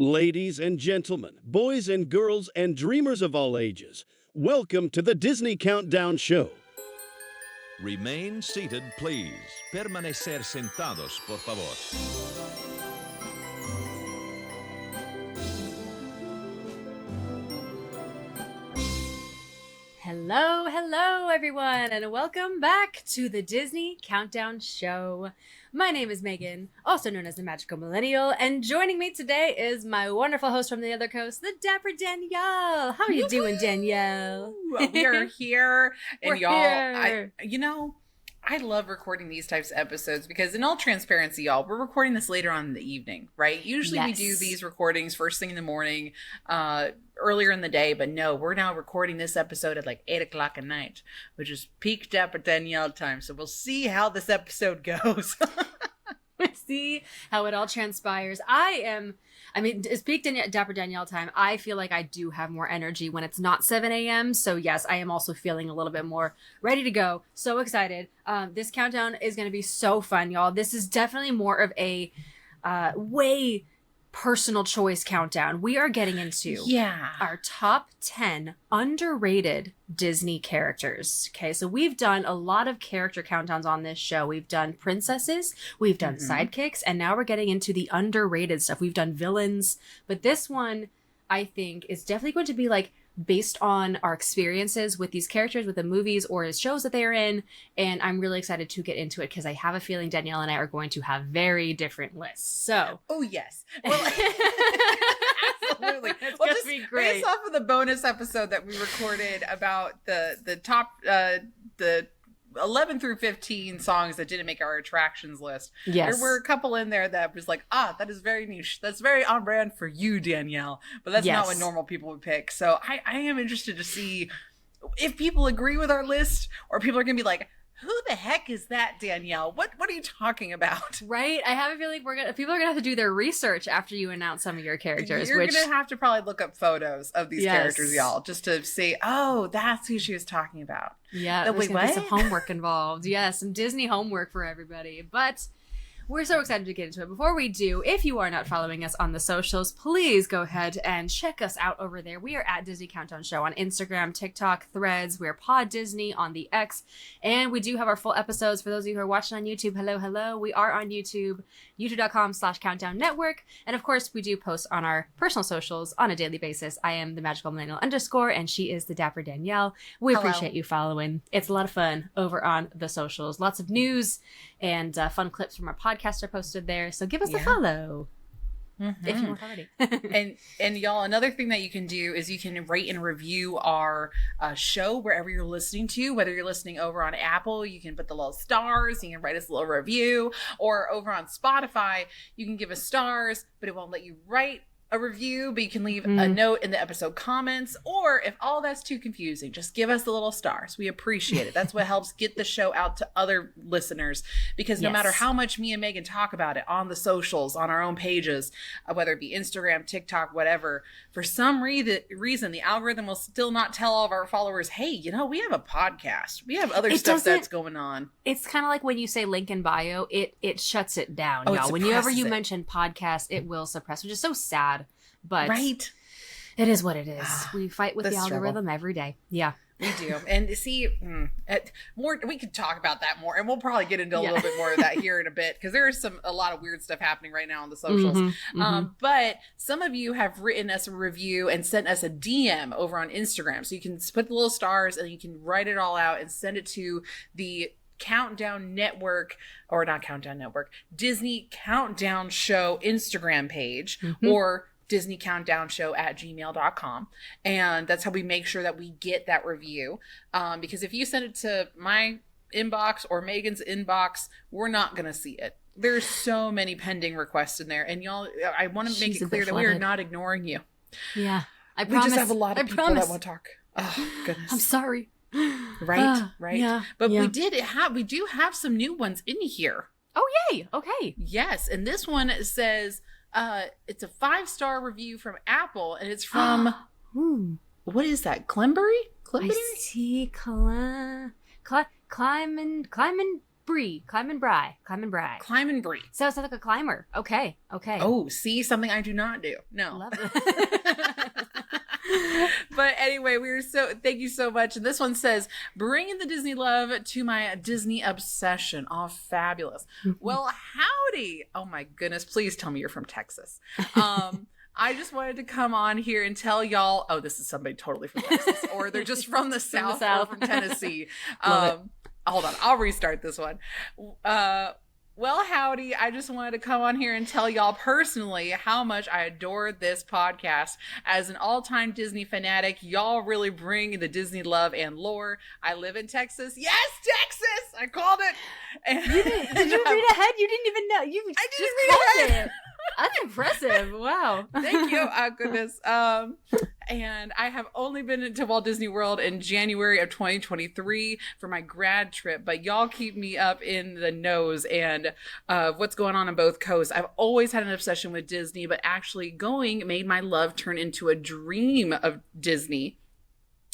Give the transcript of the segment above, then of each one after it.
Ladies and gentlemen, boys and girls, and dreamers of all ages, welcome to the Disney Countdown Show. Remain seated, please. Permanecer sentados, por favor. Hello, everyone, and welcome back to the Disney Countdown Show. My name is Megan, also known as the Magical Millennial, and joining me today is my wonderful host from the other coast, the Dapper Danielle. How are you doing, Danielle? We are here, and We're here. I love recording these types of episodes because, in all transparency, y'all, we're recording this later on in the evening, right? Usually we do these recordings first thing in the morning, earlier in the day, but no, we're now recording this episode at like 8 o'clock at night, which is peak Dapper Danielle time. So we'll see how this episode goes. See how it all transpires. It's peak Dapper Danielle time. I feel like I do have more energy when it's not 7 a.m. So yes, I am also feeling a little bit more ready to go. So excited. This countdown is going to be so fun, y'all. This is definitely more of a way personal choice countdown. We are getting into our top 10 underrated Disney characters. Okay, so we've done a lot of character countdowns on this show. We've done princesses, we've done sidekicks, and now we're getting into the underrated stuff. We've done villains, but this one I think is definitely going to be like based on our experiences with these characters, with the movies or shows that they're in. And I'm really excited to get into it because I have a feeling Danielle and I are going to have very different lists. So, oh yes, well, absolutely. Well, just be great. Based off of the bonus episode that we recorded about the top the 11 through 15 songs that didn't make our attractions list. Yes. There were a couple in there that was like, that is very niche. That's very on brand for you, Danielle. But that's not what normal people would pick. So I am interested to see if people agree with our list or people are going to be like, who the heck is that, Danielle? What are you talking about? Right? I have a feeling people are gonna have to do their research after you announce some of your characters. You're gonna have to probably look up photos of these characters, y'all, just to see, that's who she was talking about. Yeah, there's gonna be some homework involved. Yes, some Disney homework for everybody. But we're so excited to get into it. Before we do, if you are not following us on the socials, please go ahead and check us out over there. We are at Disney Countdown Show on Instagram, TikTok, Threads. We're Pod Disney on the X. And we do have our full episodes. For those of you who are watching on YouTube, hello. We are on YouTube, youtube.com/Countdown Network. And of course, we do post on our personal socials on a daily basis. I am the Magical Millennial _ and she is the Dapper Danielle. We appreciate you following. It's a lot of fun over on the socials. Lots of news and fun clips from our podcast are posted there. So give us a follow if you weren't already. and y'all, another thing that you can do is you can rate and review our show wherever you're listening to. Whether you're listening over on Apple, you can put the little stars, you can write us a little review, or over on Spotify, you can give us stars, but it won't let you write a review, but you can leave a note in the episode comments. Or if all that's too confusing, just give us the little stars. We appreciate it. That's what helps get the show out to other listeners, because no matter how much me and Megan talk about it on the socials, on our own pages, whether it be Instagram, TikTok, whatever, for some reason the algorithm will still not tell all of our followers, hey, we have a podcast, we have other stuff that's going on. It's kind of like when you say link in bio, it shuts it down. It Whenever you suppresses it. mention podcast, it will suppress, which is so sad. But right, it is what it is. We fight with the struggle. algorithm every day. Yeah, we do. And see, we could talk about that more, and we'll probably get into a little bit more of that here in a bit, because there is a lot of weird stuff happening right now on the socials. But some of you have written us a review and sent us a DM over on Instagram, so you can put the little stars and you can write it all out and send it to the Countdown Network, or not Countdown Network, Disney Countdown Show Instagram page, or Disney Countdown Show at gmail.com. And that's how we make sure that we get that review. Because if you send it to my inbox or Megan's inbox, we're not going to see it. There's so many pending requests in there. And y'all, I want to make it clear that we are not ignoring you. Yeah. We just have a lot of people that want to talk. Oh, goodness. I'm sorry. Right. Yeah. But we do have some new ones in here. Oh, yay. Okay. Yes. And this one says, it's a 5-star review from Apple, and it's from what is that? Clembury? I see. Climbing Bree. Climbing Bri. Climbing Bri. Climbing Bree. Sounds like a climber. Okay. Oh, see, something I do not do. No. Love it. But anyway, thank you so much. And this one says, bringing the Disney love to my Disney obsession. Oh, fabulous. Well, howdy. Oh my goodness. Please tell me you're from Texas. I just wanted to come on here and tell y'all, oh, this is somebody totally from Texas, or they're just from the South or from Tennessee. Hold on. I'll restart this one. Well, howdy. I just wanted to come on here and tell y'all personally how much I adore this podcast. As an all-time Disney fanatic, y'all really bring the Disney love and lore. I live in Texas. Yes, Texas! I called it. And Did you read ahead? You didn't even know. I didn't read ahead. That's impressive. Wow. Thank you. Oh, goodness. And I have only been to Walt Disney World in January of 2023 for my grad trip, but y'all keep me up in the nose and what's going on both coasts. I've always had an obsession with Disney, but actually going made my love turn into a dream of Disney.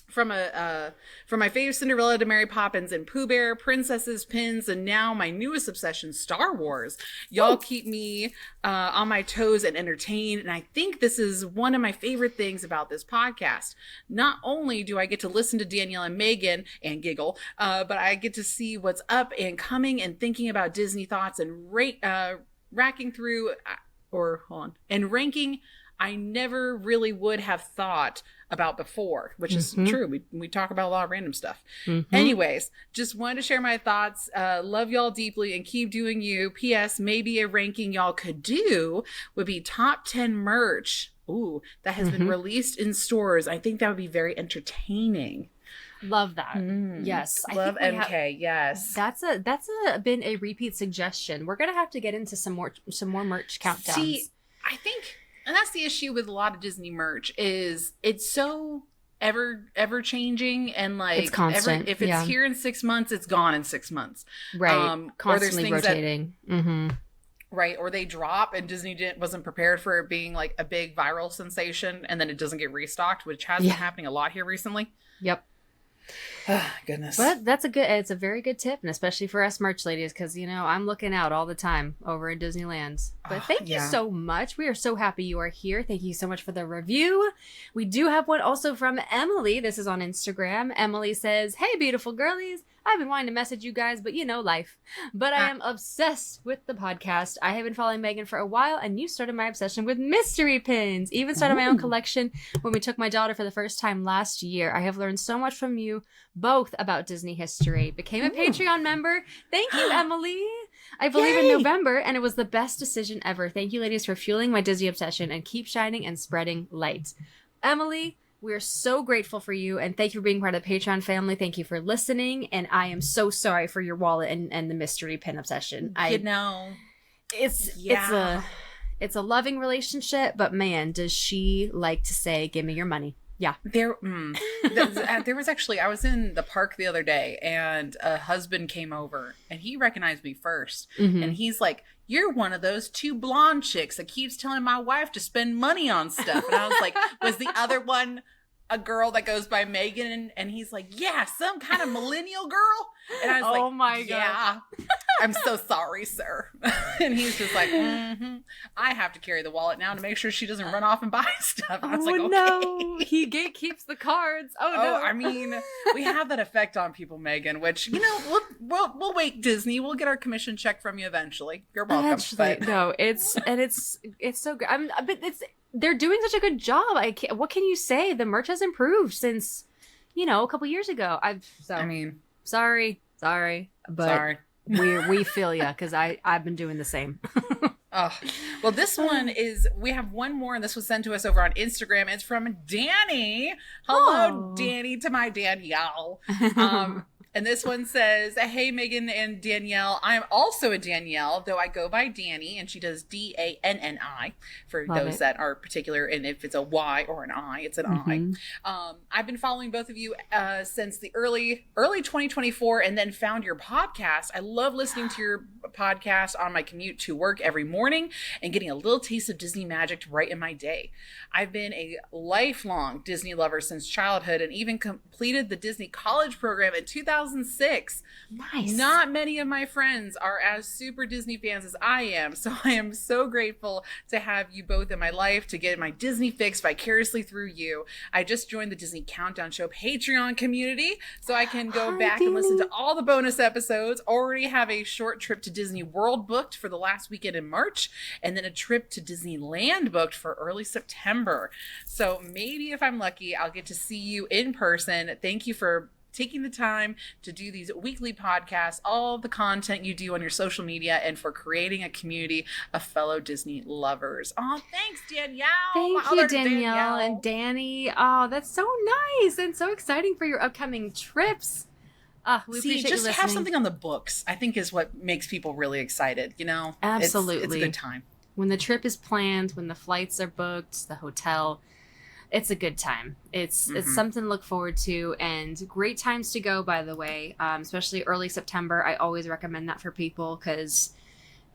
From my fave Cinderella to Mary Poppins and Pooh Bear, princesses, pins, and now my newest obsession, Star Wars. Y'all keep me on my toes and entertained, and I think this is one of my favorite things about this podcast. Not only do I get to listen to Danielle and Megan and giggle, but I get to see what's up and coming and thinking about Disney thoughts and ranking I never really would have thought about before, which is true. We talk about a lot of random stuff. Anyways, just wanted to share my thoughts. Love y'all deeply and keep doing you. P.S. Maybe a ranking y'all could do would be top 10 merch. Ooh, that has been released in stores. I think that would be very entertaining. Love that. Yes. Love MK. Yes. That's been a repeat suggestion. We're going to have to get into some more merch countdowns. See, I think, and that's the issue with a lot of Disney merch, is it's so ever changing, and like it's constant. If it's here in 6 months, it's gone in 6 months. Right. Constantly rotating. Right. Or they drop and Disney wasn't prepared for it being like a big viral sensation, and then it doesn't get restocked, which has been happening a lot here recently. Yep. Oh, goodness. But it's a very good tip, and especially for us merch ladies, because I'm looking out all the time over in Disneyland. But thank you so much. We are so happy you are here. Thank you so much for the review. We do have one also from Emily. This is on Instagram. Emily says, "Hey, beautiful girlies. I've been wanting to message you guys, but life. But I am obsessed with the podcast. I have been following Megan for a while, and you started my obsession with mystery pins. Even started my own collection when we took my daughter for the first time last year. I have learned so much from you both about Disney history. Became a Patreon member. Thank you, Emily. I believe in November, and it was the best decision ever. Thank you, ladies, for fueling my Disney obsession and keep shining and spreading light." Emily, we are so grateful for you, and thank you for being part of the Patreon family. Thank you for listening, and I am so sorry for your wallet and the mystery pin obsession. It's a loving relationship, but man, does she like to say, "Give me your money." Yeah. There was actually, I was in the park the other day, and a husband came over, and he recognized me first, and he's like, "You're one of those two blonde chicks that keeps telling my wife to spend money on stuff." And I was like, was the other one a girl that goes by Megan? And he's like, "Yeah, some kind of millennial girl." And I was like, "Oh my God. Yeah, I'm so sorry, sir." And he's just like, "I have to carry the wallet now to make sure she doesn't run off and buy stuff." And I was like, "Okay." No, he gatekeeps the cards. Oh no. I mean, we have that effect on people, Megan, which, we'll wait, Disney. We'll get our commission check from you eventually. You're welcome. Actually, no, it's so good. But they're doing such a good job. What can you say? The merch has improved since, a couple years ago. Sorry, but we feel ya, because I've been doing the same. Oh, well, this one we have one more, and this was sent to us over on Instagram. It's from Danny. Hello, Danny, to my Danielle. And this one says, "Hey, Megan and Danielle. I'm also a Danielle, though I go by Danny," and she does DANNI for those that are particular. And if it's a Y or an I, it's an I. I've been following both of you since the early 2024, and then found your podcast. I love listening to your podcast on my commute to work every morning and getting a little taste of Disney magic to brighten my day. I've been a lifelong Disney lover since childhood, and even completed the Disney college program in 2000. 2006. Nice. Not many of my friends are as super Disney fans as I am. So I am so grateful to have you both in my life, to get my Disney fix vicariously through you. I just joined the Disney Countdown Show Patreon community, so I can go back and listen to all the bonus episodes. Already have a short trip to Disney World booked for the last weekend in March, and then a trip to Disneyland booked for early September. So maybe if I'm lucky, I'll get to see you in person. Thank you for taking the time to do these weekly podcasts, all the content you do on your social media, and for creating a community of fellow Disney lovers. Oh, thanks, Danielle. Thank you, Danielle and Danny. Oh, that's so nice and so exciting for your upcoming trips. We appreciate just you listening. have something on the books, I think, is what makes people really excited. You know, absolutely, it's a good time. When the trip is planned, when the flights are booked, the hotel, it's a good time. It's something to look forward to, and great times to go, by the way, especially early September. I always recommend that for people because,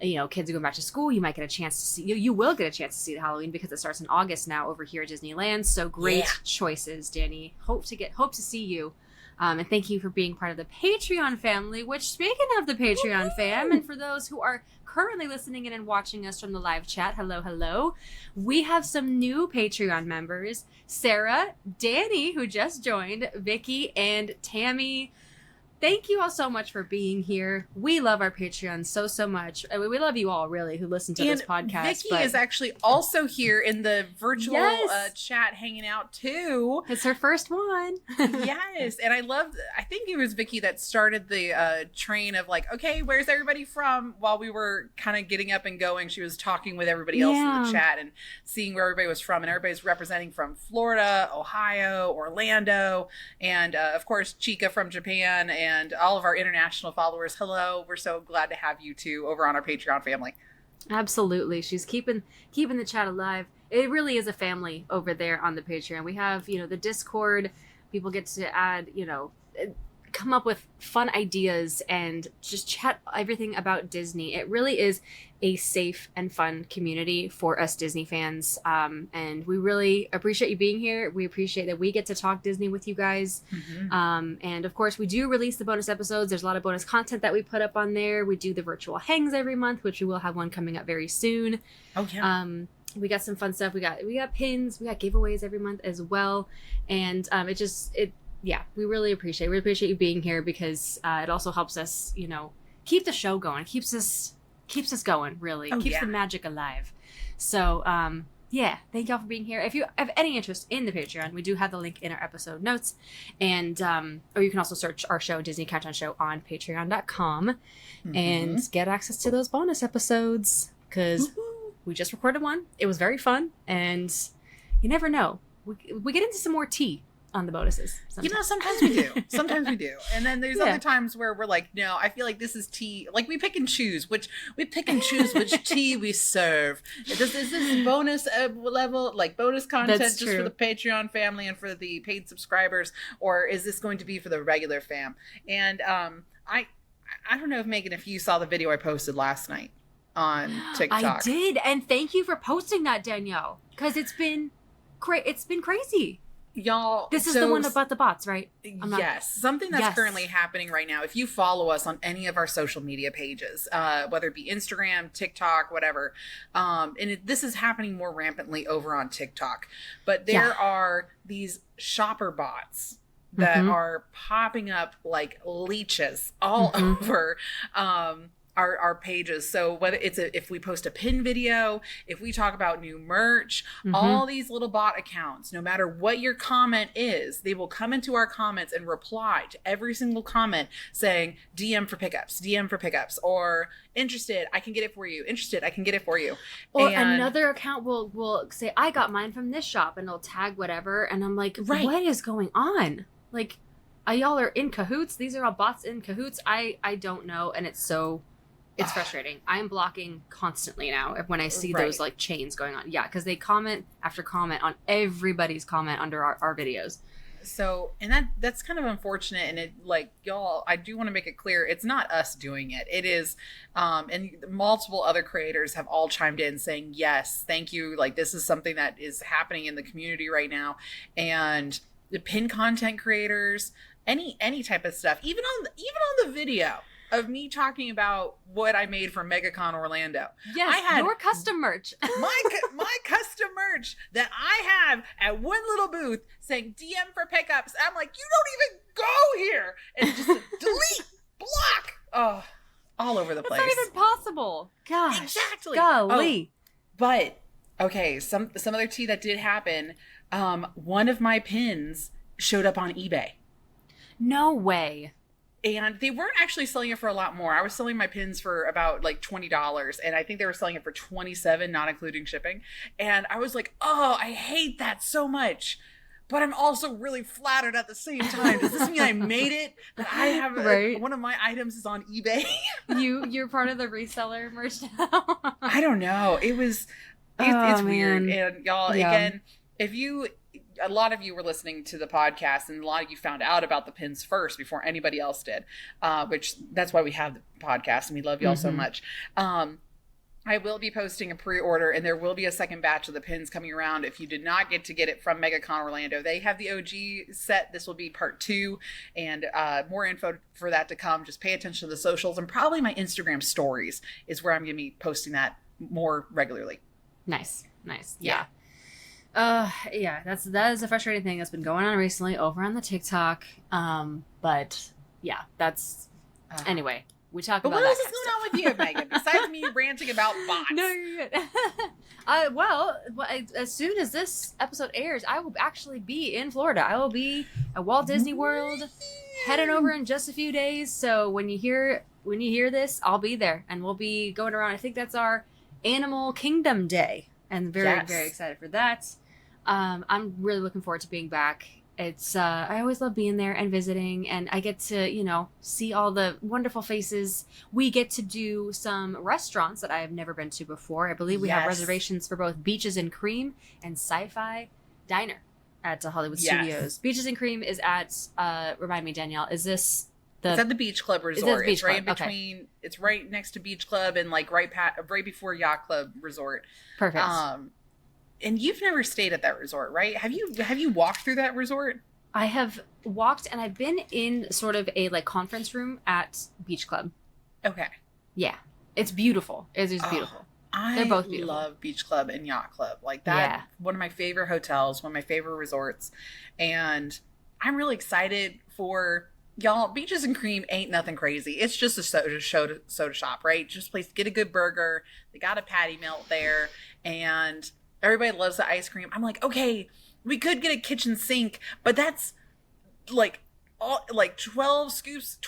you know, kids are going back to school. You might get a chance to see, you will get a chance to see the Halloween because it starts in August now over here at Disneyland. So great choices, Danny. Hope to see you. And thank you for being part of the Patreon family, which, speaking of the Patreon fam, and for those who are currently listening in and watching us from the live chat, hello, we have some new Patreon members: Sarah, Danny, who just joined, Vicky, and Tammy. Thank you all so much for being here. We love our Patreon so much. I mean, we love you all, really, who listen to this podcast. Vicky is actually also here in the virtual chat hanging out, too. It's her first one. Yes. And I think it was Vicky that started the train of like, okay, where's everybody from? While we were kind of getting up and going, she was talking with everybody else in the chat and seeing where everybody was from. And everybody's representing from Florida, Ohio, Orlando, and of course, Chica from Japan, and all of our international followers. Hello. We're so glad to have you two over on our Patreon family. Absolutely. She's keeping the chat alive. It really is a family over there on the Patreon. We have, you know, the Discord. People get to add, you know, come up with fun ideas and just chat everything about Disney. It really is a safe and fun community for us Disney fans. And we really appreciate you being here. We appreciate that we get to talk Disney with you guys. And of course, we do release the bonus episodes. There's a lot of bonus content that we put up on there. We do the virtual hangs every month, which we will have one coming up very soon. Oh, yeah. We got some fun stuff. We got pins. We got giveaways every month as well. And we really appreciate you being here because it also helps us, you know, keep the show going. It keeps us going, really. Keeps the magic alive. So, thank y'all for being here. If you have any interest in the Patreon, we do have the link in our episode notes. And, or you can also search our show, Disney Countdown Show, on patreon.com and get access to those bonus episodes because we just recorded one. It was very fun. And you never know. We get into some more tea on the bonuses. Sometimes. You know, sometimes we do. And then there's other times where we're like, no, I feel like this is tea. Like we pick and choose which tea we serve. Is this bonus level, like bonus content just for the Patreon family and for the paid subscribers, or is this going to be for the regular fam? And I don't know if you saw the video I posted last night on TikTok. I did, and thank you for posting that, Danielle, because it's been crazy. Y'all, this is the one about the bots, right? Something that's currently happening right now. If you follow us on any of our social media pages, whether it be Instagram, TikTok, whatever, this is happening more rampantly over on TikTok. But there are these shopper bots that are popping up like leeches all over our pages. So whether it's if we post a pin video, if we talk about new merch, all these little bot accounts, no matter what your comment is, they will come into our comments and reply to every single comment saying DM for pickups, or interested, I can get it for you. Interested, I can get it for you. Or another account will say, I got mine from this shop, and they'll tag whatever. And I'm like, what is going on? Like, y'all are in cahoots? These are all bots in cahoots? I don't know. And it's frustrating. I am blocking constantly now when I see those like chains going on. Yeah, because they comment after comment on everybody's comment under our videos. So, and that's kind of unfortunate. And it, like, y'all, I do want to make it clear, it's not us doing it. It is, and multiple other creators have all chimed in saying, yes, thank you. Like, this is something that is happening in the community right now. And the pin content creators, any type of stuff, even on the video of me talking about what I made for MegaCon Orlando. Yes, I had your custom merch. my custom merch that I have at one little booth saying DM for pickups. I'm like, you don't even go here, and just delete, block, oh, all over the place. It's not even possible. Gosh, Exactly. Golly. But okay, some other tea that did happen. One of my pins showed up on eBay. No way. And they weren't actually selling it for a lot more. I was selling my pins for about like $20, and I think they were selling it for $27, not including shipping. And I was like, oh, I hate that so much. But I'm also really flattered at the same time. Does this mean I made it? That I have Right. one of my items is on eBay? You're part of the reseller merch now. I don't know. It's weird. And y'all, again, a lot of you were listening to the podcast, and a lot of you found out about the pins first before anybody else did, which that's why we have the podcast, and we love y'all so much. I will be posting a pre-order, and there will be a second batch of the pins coming around. If you did not get to get it from MegaCon Orlando, they have the OG set. This will be part 2, and more info for that to come. Just pay attention to the socials, and probably my Instagram stories is where I'm going to be posting that more regularly. Nice. Yeah. That is a frustrating thing that's been going on recently over on the TikTok. But yeah, that's anyway. We talk But about what that else is kind going of on with you, Megan? Besides me ranting about bots. No, you're good. Well, as soon as this episode airs, I will actually be in Florida. I will be at Walt Disney World, heading over in just a few days. So when you hear this, I'll be there, and we'll be going around. I think that's our Animal Kingdom Day, and very excited for that. I'm really looking forward to being back. It's I always love being there and visiting, and I get to, see all the wonderful faces. We get to do some restaurants that I have never been to before. I believe we have reservations for both Beaches and Cream and Sci-Fi Diner at Hollywood Studios. Beaches and Cream is at remind me, Danielle, is this it's at the Beach Club Resort. Beach it's right Club? in between. Okay. It's right next to Beach Club and like right before Yacht Club Resort. Perfect. And you've never stayed at that resort, right? Have you walked through that resort? I have walked, and I've been in sort of a conference room at Beach Club. Okay. Yeah. It's beautiful. It is beautiful. They're both beautiful. I love Beach Club and Yacht Club. Like that, one of my favorite hotels, one of my favorite resorts. And I'm really excited for y'all. Beaches and Cream ain't nothing crazy. It's just a soda shop, right? Just a place to get a good burger. They got a patty melt there, and everybody loves the ice cream. I'm like, okay, we could get a kitchen sink, but that's like 12 scoops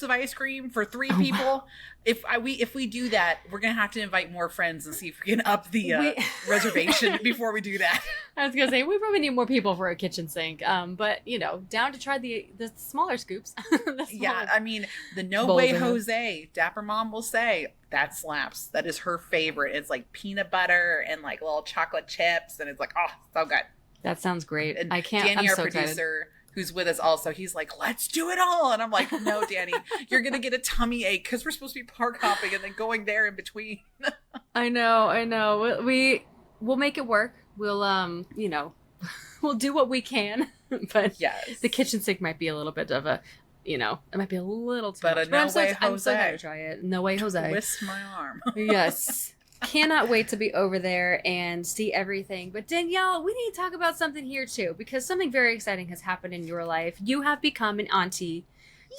of ice cream for 3 people. Wow. If we do that, we're gonna have to invite more friends and see if we can up the reservation before we do that. I was gonna say we probably need more people for a kitchen sink. But down to try the smaller scoops. Yeah, I mean the No Way Jose, Dapper Mom will say that slaps. That is her favorite. It's like peanut butter and like little chocolate chips, and it's like, oh, so good. That sounds great. And I can't. Danny, I'm our so producer, excited. Who's with us also, he's like, let's do it all. And I'm like, no, Danny, you're going to get a tummy ache because we're supposed to be park hopping and then going there in between. I know. We'll make it work. We'll, we'll do what we can. But yes, the kitchen sink might be a little bit of it might be a little too much. I'm so excited to try it. No Way Jose. Twist my arm. Yes. Cannot wait to be over there and see everything. But Danielle, we need to talk about something here too, because something very exciting has happened in your life. You have become an auntie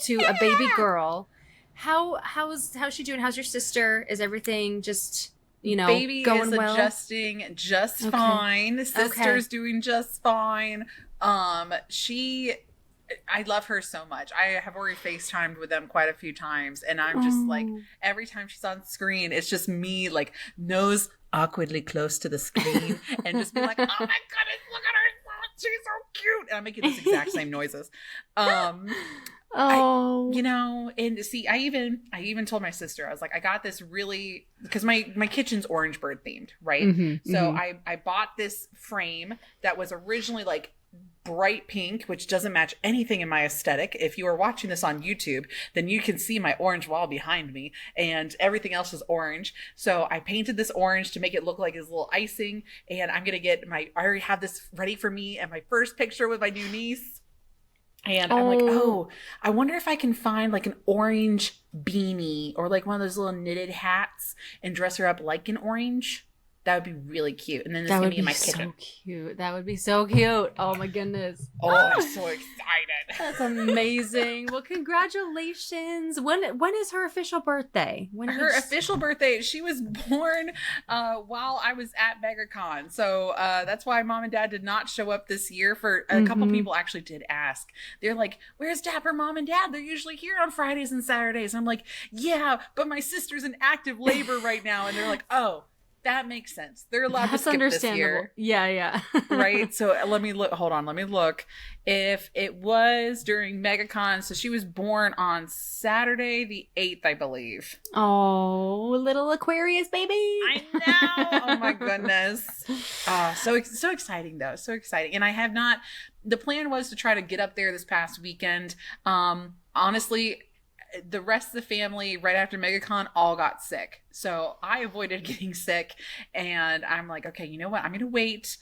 to a baby girl. How's she doing? How's your sister? Is everything just baby going is well? Adjusting just fine. Sister's doing just fine. I love her so much. I have already FaceTimed with them quite a few times, and I'm just like, every time she's on screen, it's just me like nose awkwardly close to the screen and just be like, oh my goodness, look at her, she's so cute, and I'm making those exact same noises. And see, I even told my sister, I was like, I got this really, because my kitchen's orange bird themed, right? So I bought this frame that was originally like bright pink, which doesn't match anything in my aesthetic. If you are watching this on YouTube, then you can see my orange wall behind me, and everything else is orange. So I painted this orange to make it look like it's a little icing, and I'm gonna get I already have this ready for me and my first picture with my new niece. And I'm like, oh, I wonder if I can find like an orange beanie or like one of those little knitted hats and dress her up like an orange. That would be really cute. And then this is going to be in my kitchen. So cute. That would be so cute. Oh my goodness. Oh, I'm so excited. That's amazing. Well, congratulations. When is her official birthday? Official birthday, she was born while I was at MegaCon. So that's why Mom and Dad did not show up this year. For a couple people actually did ask. They're like, where's Dapper Mom and Dad? They're usually here on Fridays and Saturdays. And I'm like, yeah, but my sister's in active labor right now. And they're like, oh, that makes sense. They're allowed to skip this year. Yeah. Right? So let me look. Hold on. Let me look. If it was during MegaCon, so she was born on Saturday the 8th, I believe. Oh, little Aquarius baby. I know. Oh my goodness. So exciting though. So exciting. And I have not, the plan was to try to get up there this past weekend. Honestly, the rest of the family right after MegaCon all got sick. So I avoided getting sick, and I'm like, okay, you know what? I'm going to wait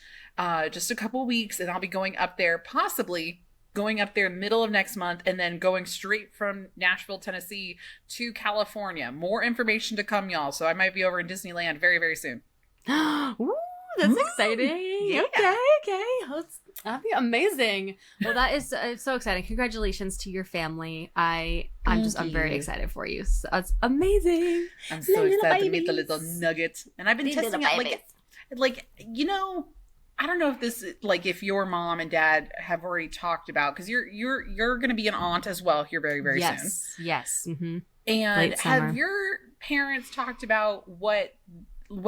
just a couple weeks, and I'll be going up there, possibly going up there middle of next month, and then going straight from Nashville, Tennessee to California. More information to come, y'all. So I might be over in Disneyland very, very soon. Ooh, that's exciting. Yeah. Okay. That'd be amazing. Well, that is so exciting. Congratulations to your family. I'm very excited for you. So it's amazing. I'm so excited to meet the little nuggets. And I've been testing out like, you know, I don't know if this, like, if your mom and dad have already talked about, because you're going to be an aunt as well here very, very soon. Yes. Mm-hmm. And have your parents talked about what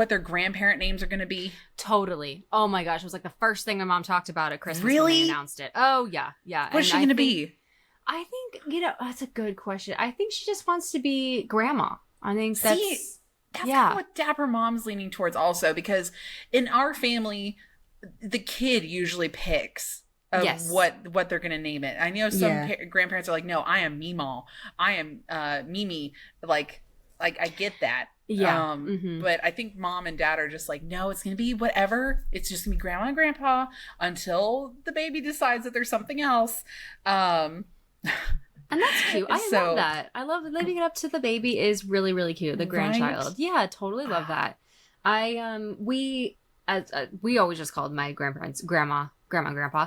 their grandparent names are going to be? Totally. Oh my gosh. It was like the first thing my mom talked about at Christmas when they announced it. Oh yeah. What's she going to be? I think, that's a good question. I think she just wants to be grandma. I think that's kind of what Dapper Mom's leaning towards also, because in our family, the kid usually picks what they're going to name it. I know some grandparents are like, no, I am Meemaw. I am Mimi. Like I get that. Yeah. But I think Mom and Dad are just like, no, it's going to be whatever. It's just going to be Grandma and Grandpa until the baby decides that there's something else. And that's cute. I love that. I love leaving it up to the baby is really, really cute. The grandchild. Right? Yeah, totally love that. We always just called my grandparents grandma, grandpa.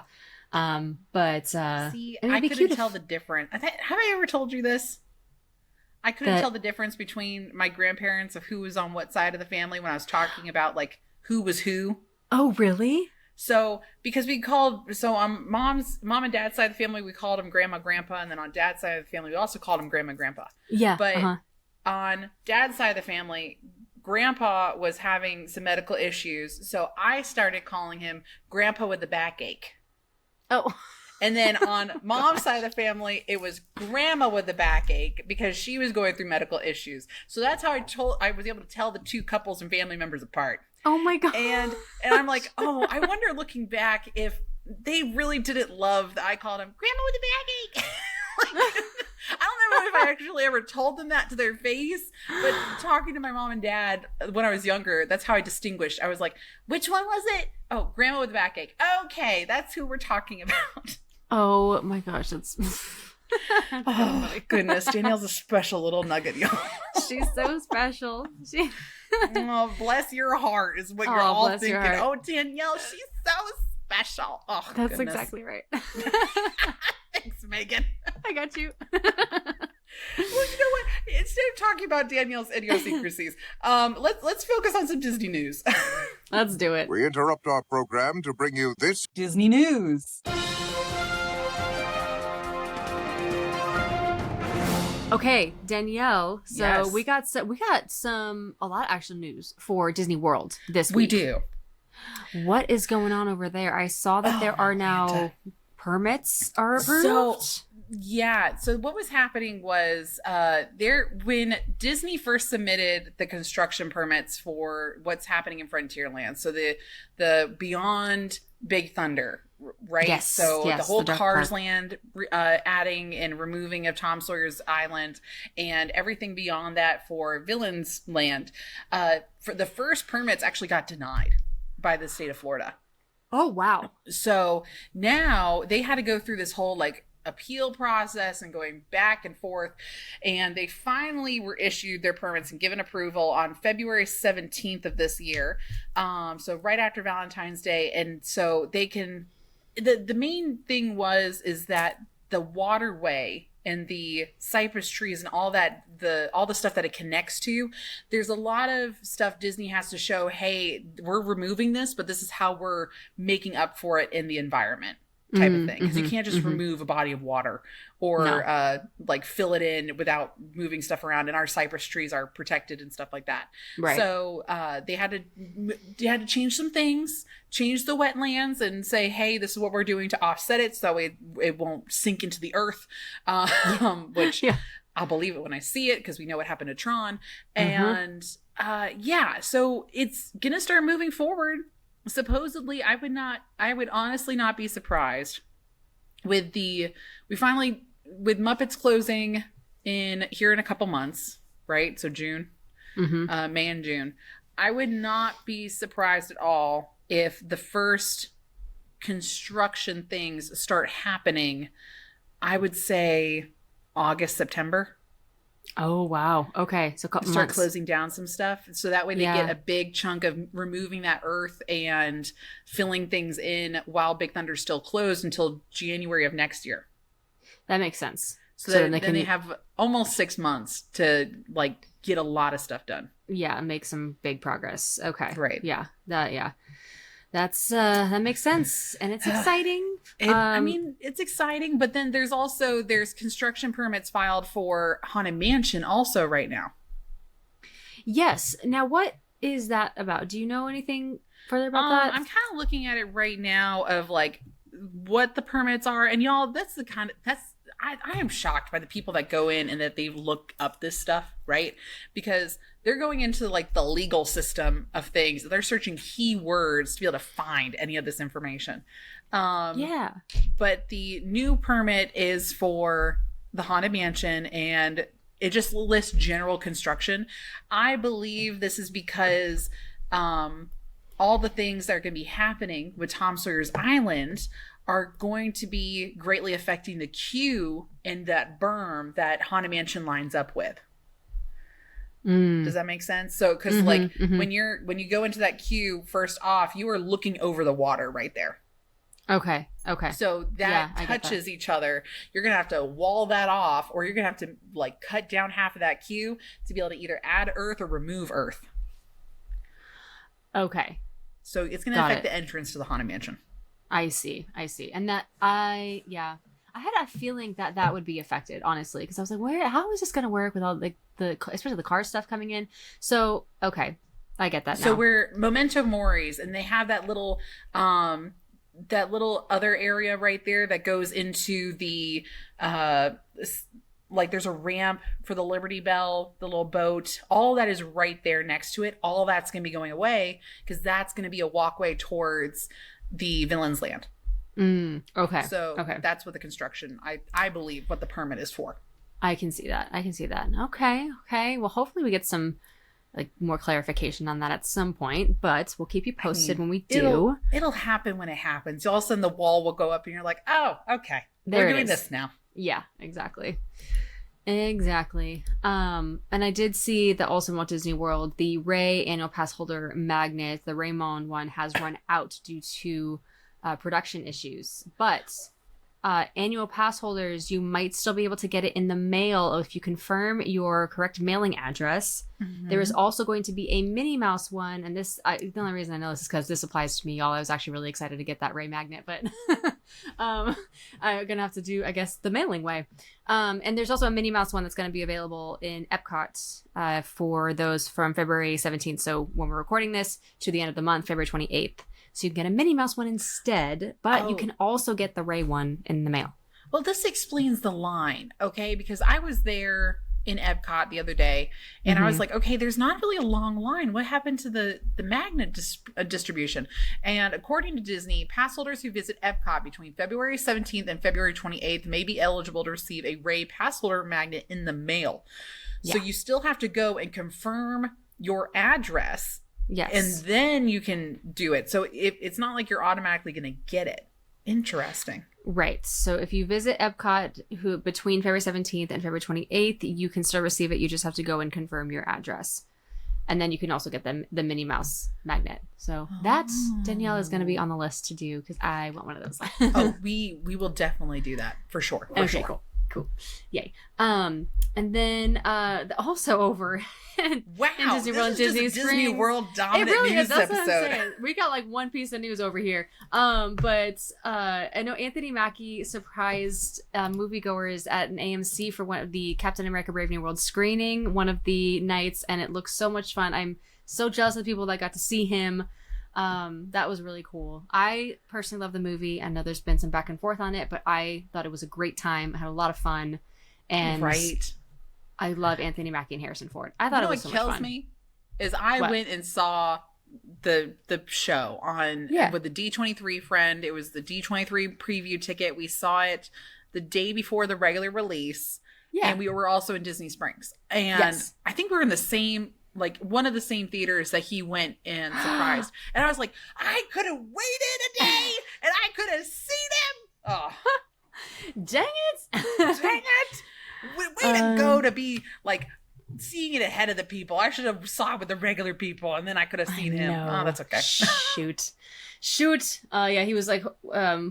But see, I couldn't tell the difference. Have I ever told you this? I couldn't tell the difference between my grandparents of who was on what side of the family when I was talking about like who was who. Oh, really? So because on mom and dad's side of the family, we called them grandma, grandpa. And then on dad's side of the family, we also called them grandma, grandpa. Yeah. But on dad's side of the family, grandpa was having some medical issues. So I started calling him grandpa with the backache. Oh. And then on mom's side of the family, it was grandma with the backache because she was going through medical issues. So that's how I was able to tell the two couples and family members apart. Oh my God. And I'm like, oh, I wonder looking back if they really didn't love that I called him grandma with the backache. I don't know if I actually ever told them that to their face, but talking to my mom and dad when I was younger, that's how I distinguished. I was like, which one was it? Oh, grandma with the backache. Okay, that's who we're talking about. Oh my gosh, that's oh goodness, Danielle's a special little nugget, y'all. She's so special. Oh, bless your heart is what you're all thinking. Oh, Danielle, she's so special. Oh, that's goodness. exactly right. Thanks, Megan. I got you. Well, you know what? Instead of talking about Danielle's idiosyncrasies, let's focus on some Disney news. Let's do it. We interrupt our program to bring you this Disney news. Okay, Danielle. So yes. we got a lot of actual news for Disney World this week. We do. What is going on over there? I saw that there are now permits are approved. So what was happening was when Disney first submitted the construction permits for what's happening in Frontierland, so the Beyond Big Thunder, right? Yes, so the whole the Cars Land adding and removing of Tom Sawyer's Island and everything beyond that for Villains Land, for the first permits actually got denied by the state of Florida. Oh, wow. So now they had to go through this whole like appeal process and going back and forth. And they finally were issued their permits and given approval on February 17th of this year. So right after Valentine's Day. And so they can, the main thing is that the waterway and the cypress trees and all that, all the stuff that it connects to, there's a lot of stuff Disney has to show, hey, we're removing this, but this is how we're making up for it in the environment type of thing. Because you can't just remove a body of water or like fill it in without moving stuff around. And our cypress trees are protected and stuff like that. Right. So they had to change some things, change the wetlands and say, hey, this is what we're doing to offset it so it won't sink into the earth, which I'll believe it when I see it because we know what happened to Tron. And so it's going to start moving forward. Supposedly, I would honestly not be surprised with Muppets closing here in a couple months, right? So June, May and June. I would not be surprised at all if the first construction things start happening, I would say August, September. Oh, wow. Okay. So start closing down some stuff. So that way they get a big chunk of removing that earth and filling things in while Big Thunder's still closed until January of next year. That makes sense. So then they have almost 6 months to like get a lot of stuff done. Yeah. Make some big progress. Okay. Right. Yeah. That makes sense. And it's exciting. I mean, it's exciting, but then there's construction permits filed for Haunted Mansion also right now. Yes. Now, what is that about? Do you know anything further about that? I'm kind of looking at it right now of like what the permits are. And y'all, I am shocked by the people that go in and that they look up this stuff, right? Because they're going into like the legal system of things. They're searching keywords to be able to find any of this information. But the new permit is for the Haunted Mansion and it just lists general construction. I believe this is because all the things that are going to be happening with Tom Sawyer's Island are going to be greatly affecting the queue and that berm that Haunted Mansion lines up with. Does that make sense? So, because when you go into that queue, first off, you are looking over the water right there. Okay. So that touches each other. You're going to have to wall that off, or you're going to have to like cut down half of that queue to be able to either add earth or remove earth. Okay. So it's going to affect the entrance to the Haunted Mansion. I see. And that I had a feeling that would be affected, honestly, because I was like, how is this going to work with all the especially the car stuff coming in? So, okay. I get that now. So we're Memento Mori's, and they have that little other area right there that goes into the like there's a ramp for the Liberty Bell, the little boat. All that is right there next to it. All that's going to be going away because that's going to be a walkway towards the Villain's Land. Okay. So that's what the construction, I believe, what the permit is for. I can see that. Okay. Well, hopefully we get some like more clarification on that at some point, but we'll keep you posted when we do. It'll happen when it happens. All of a sudden the wall will go up and you're like, oh, okay. We're doing this now. Yeah, exactly. And I did see that also in Walt Disney World, the Ray annual pass holder magnet, the Raymond one, has run out due to production issues. But annual pass holders, you might still be able to get it in the mail if you confirm your correct mailing address. There is also going to be a Minnie Mouse one, and this the only reason I know this is because this applies to me, y'all. I was actually really excited to get that Ray magnet, but I'm gonna have to do, I guess, the mailing way. And there's also a Minnie Mouse one that's going to be available in Epcot for those from February 17th. So when we're recording this to the end of the month, February 28th. So you can get a Minnie Mouse one instead, but you can also get the Ray one in the mail. Well, this explains the line, okay? Because I was there in Epcot the other day, and I was like, okay, there's not really a long line. What happened to the magnet distribution? And according to Disney, pass holders who visit Epcot between February 17th and February 28th may be eligible to receive a Ray pass holder magnet in the mail. So you still have to go and confirm your address. Yes. And then you can do it. So it's not like you're automatically going to get it. Interesting. Right. So if you visit Epcot between February 17th and February 28th, you can still receive it. You just have to go and confirm your address. And then you can also get the Minnie Mouse magnet. So that, Danielle, is going to be on the list to do because I want one of those. Oh, we will definitely do that for sure. For okay, sure. Cool. Yay. And then also over Wow, in Disney World, this is Disney just a Disney Springs. World dominant It really news is. That's what I'm episode. saying. We got like one piece of news over here. But I know Anthony Mackie surprised moviegoers at an AMC for one of the Captain America: Brave New World screening one of the nights, and it looks so much fun. I'm so jealous of the people that got to see him. That was really cool. I personally love the movie. I know there's been some back and forth on it, but I thought it was a great time. I had a lot of fun, and Right. I love Anthony Mackie and Harrison Ford. I thought it was so what much kills fun. me is I What? went and saw the show on with the D23 friend. It was the D23 preview ticket. We saw it the day before the regular release. Yeah. And we were also in Disney Springs. And Yes. I think we were in the same, like one of the same theaters that he went and surprised. And I was like, I could have waited a day and I could have seen him. Oh, Dang it! dang it. Way to go to be like seeing it ahead of the people. I should have saw it with the regular people and then I could have seen him. Oh, that's okay. Shoot. Yeah, he was like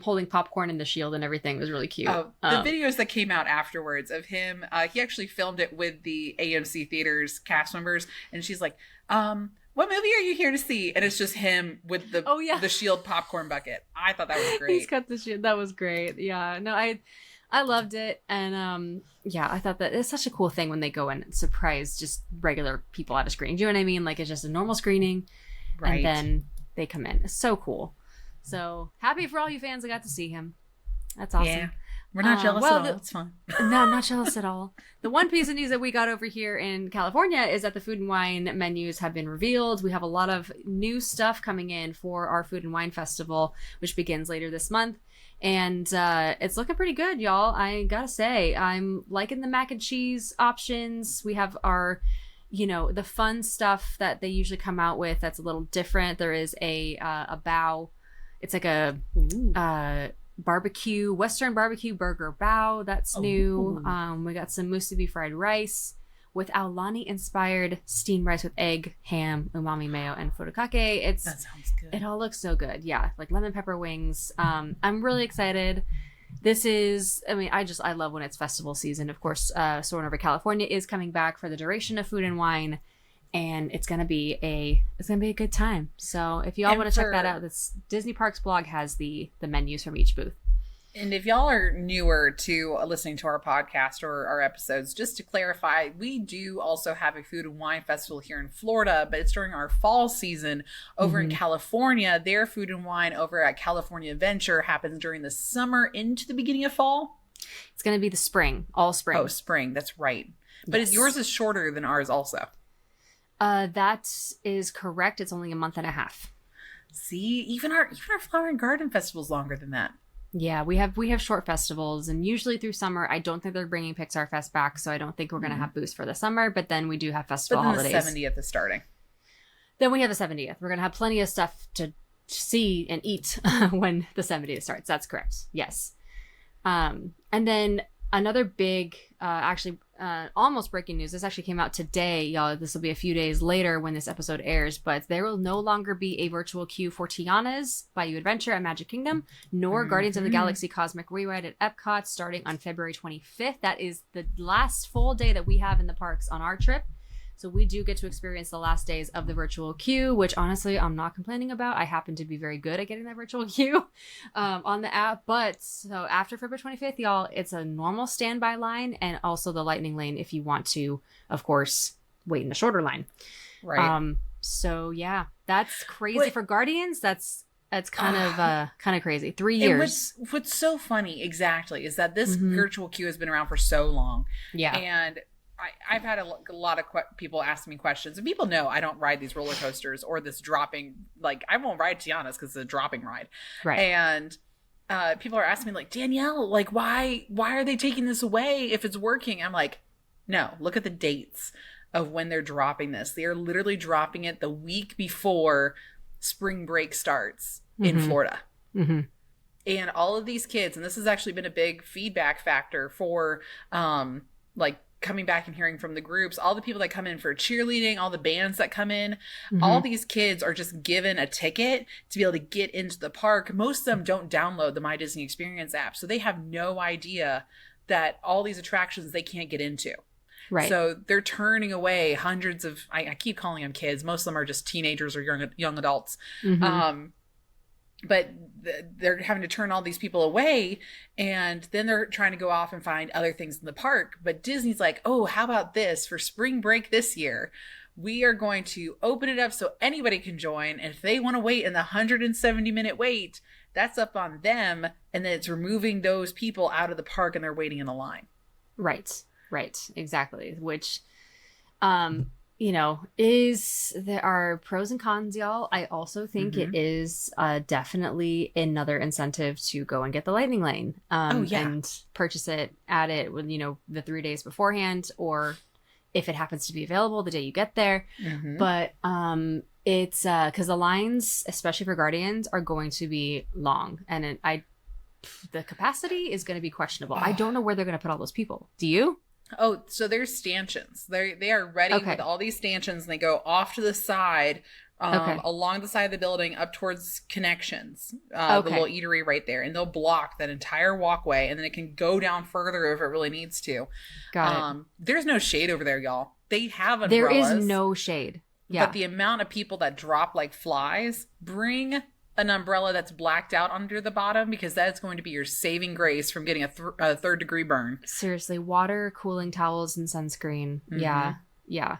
holding popcorn in the shield and everything. It was really cute. Oh, the videos that came out afterwards of him, he actually filmed it with the AMC Theaters cast members, and she's like, what movie are you here to see? And it's just him with the the shield popcorn bucket. I thought that was great. He's got the shield. That was great. Yeah. No, I loved it. And yeah, I thought that it's such a cool thing when they go and surprise just regular people at a screening. Do you know what I mean? Like it's just a normal screening. Right. And then they come in. It's so cool. So happy for all you fans that got to see him. That's awesome. Yeah. We're not jealous at all. It's fun. No, not jealous at all. The one piece of news that we got over here in California is that the food and wine menus have been revealed. We have a lot of new stuff coming in for our food and wine festival, which begins later this month. And it's looking pretty good, y'all. I gotta say, I'm liking the mac and cheese options. We have our, the fun stuff that they usually come out with that's a little different. There is a bao. It's like a Western barbecue burger bao. That's new. We got some musubi fried rice with Aulani inspired steamed rice with egg, ham, umami mayo, and furikake. That sounds good. It all looks so good. Yeah, like lemon pepper wings. I'm really excited. This is, I love when it's festival season. Of course, Soarin' Over California is coming back for the duration of food and wine, and it's gonna be a good time. So if you all want to check that out, this Disney Parks blog has the menus from each booth. And if y'all are newer to listening to our podcast or our episodes, just to clarify, we do also have a food and wine festival here in Florida, but it's during our fall season. Over in California, their food and wine over at California Adventure happens during the summer into the beginning of fall. It's going to be the spring, all spring. Oh, spring. That's right. But yours is shorter than ours also. That is correct. It's only a month and a half. See, even our flower and garden festival is longer than that. Yeah, we have short festivals, and usually through summer. I don't think they're bringing Pixar Fest back, so I don't think we're going to have booths for the summer. But then we do have festival holidays. But then the 70th is starting. Then we have the 70th. We're going to have plenty of stuff to see and eat when the 70th starts. That's correct. Yes. And then another big, almost breaking news. This actually came out today, y'all. This will be a few days later when this episode airs, but there will no longer be a virtual queue for Tiana's Bayou Adventure at Magic Kingdom, nor Guardians of the Galaxy Cosmic Rewind at Epcot starting on February 25th. That is the last full day that we have in the parks on our trip. So we do get to experience the last days of the virtual queue, which honestly, I'm not complaining about. I happen to be very good at getting that virtual queue on the app. But so after February 25th, y'all, it's a normal standby line and also the lightning lane if you want to, of course, wait in the shorter line. Right. So yeah, that's crazy for Guardians. That's kind of crazy. 3 years. And what's so funny exactly is that this virtual queue has been around for so long. Yeah. And I've had a lot of people ask me questions, and people know I don't ride these roller coasters or this dropping. Like I won't ride Tiana's because it's a dropping ride, right? And people are asking me like, Danielle, like why are they taking this away if it's working? I'm like, no, look at the dates of when they're dropping this. They are literally dropping it the week before spring break starts in Florida. And all of these kids, and this has actually been a big feedback factor for like coming back and hearing from the groups, all the people that come in for cheerleading, all the bands that come in, all these kids are just given a ticket to be able to get into the park. Most of them don't download the My Disney Experience app, so they have no idea that all these attractions they can't get into. Right. So they're turning away hundreds of, I keep calling them kids. Most of them are just teenagers or young adults. But they're having to turn all these people away, and then they're trying to go off and find other things in the park. But Disney's like, oh, how about this? For spring break this year, we are going to open it up so anybody can join. And if they want to wait in the 170-minute wait, that's up on them. And then it's removing those people out of the park and they're waiting in a line. Right. Exactly. Which, you know, there are pros and cons, y'all. I also think it is definitely another incentive to go and get the Lightning Lane and purchase it, add it with, you know, the 3 days beforehand, or if it happens to be available the day you get there. But it's because the lines, especially for Guardians, are going to be long, and the capacity is going to be questionable. I don't know where they're going to put all those people. Do you? Oh, so there's stanchions. They are ready with all these stanchions, and they go off to the side, along the side of the building, up towards Connections, the little eatery right there, and they'll block that entire walkway, and then it can go down further if it really needs to. Got it. There's no shade over there, y'all. They have umbrellas. There is no shade. Yeah. But the amount of people that drop like flies, bring an umbrella that's blacked out under the bottom, because that's going to be your saving grace from getting a third-degree burn. Seriously, water, cooling towels, and sunscreen. Yeah.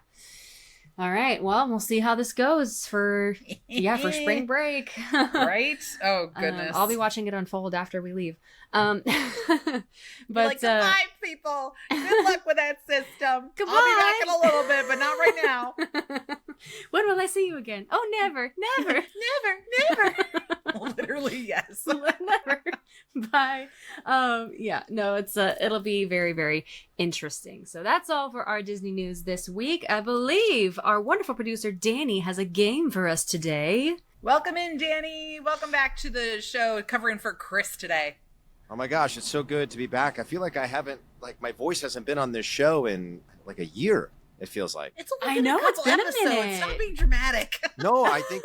All right. Well, we'll see how this goes for spring break. Right? Oh, goodness. I'll be watching it unfold after we leave. But like, goodbye, people. Good luck with that system. Goodbye. I'll be back in a little bit, but not right now. When will I see you again? Oh, never. Never. Literally, yes. Never. Bye. It'll be very, very interesting. So that's all for our Disney news this week. I believe our wonderful producer Danny has a game for us today. Welcome in, Danny. Welcome back to the show, covering for Chris today. Oh my gosh, it's so good to be back. I feel like my voice hasn't been on this show in like a year, it feels like. It's only been a couple episodes. Stop being dramatic. No, I think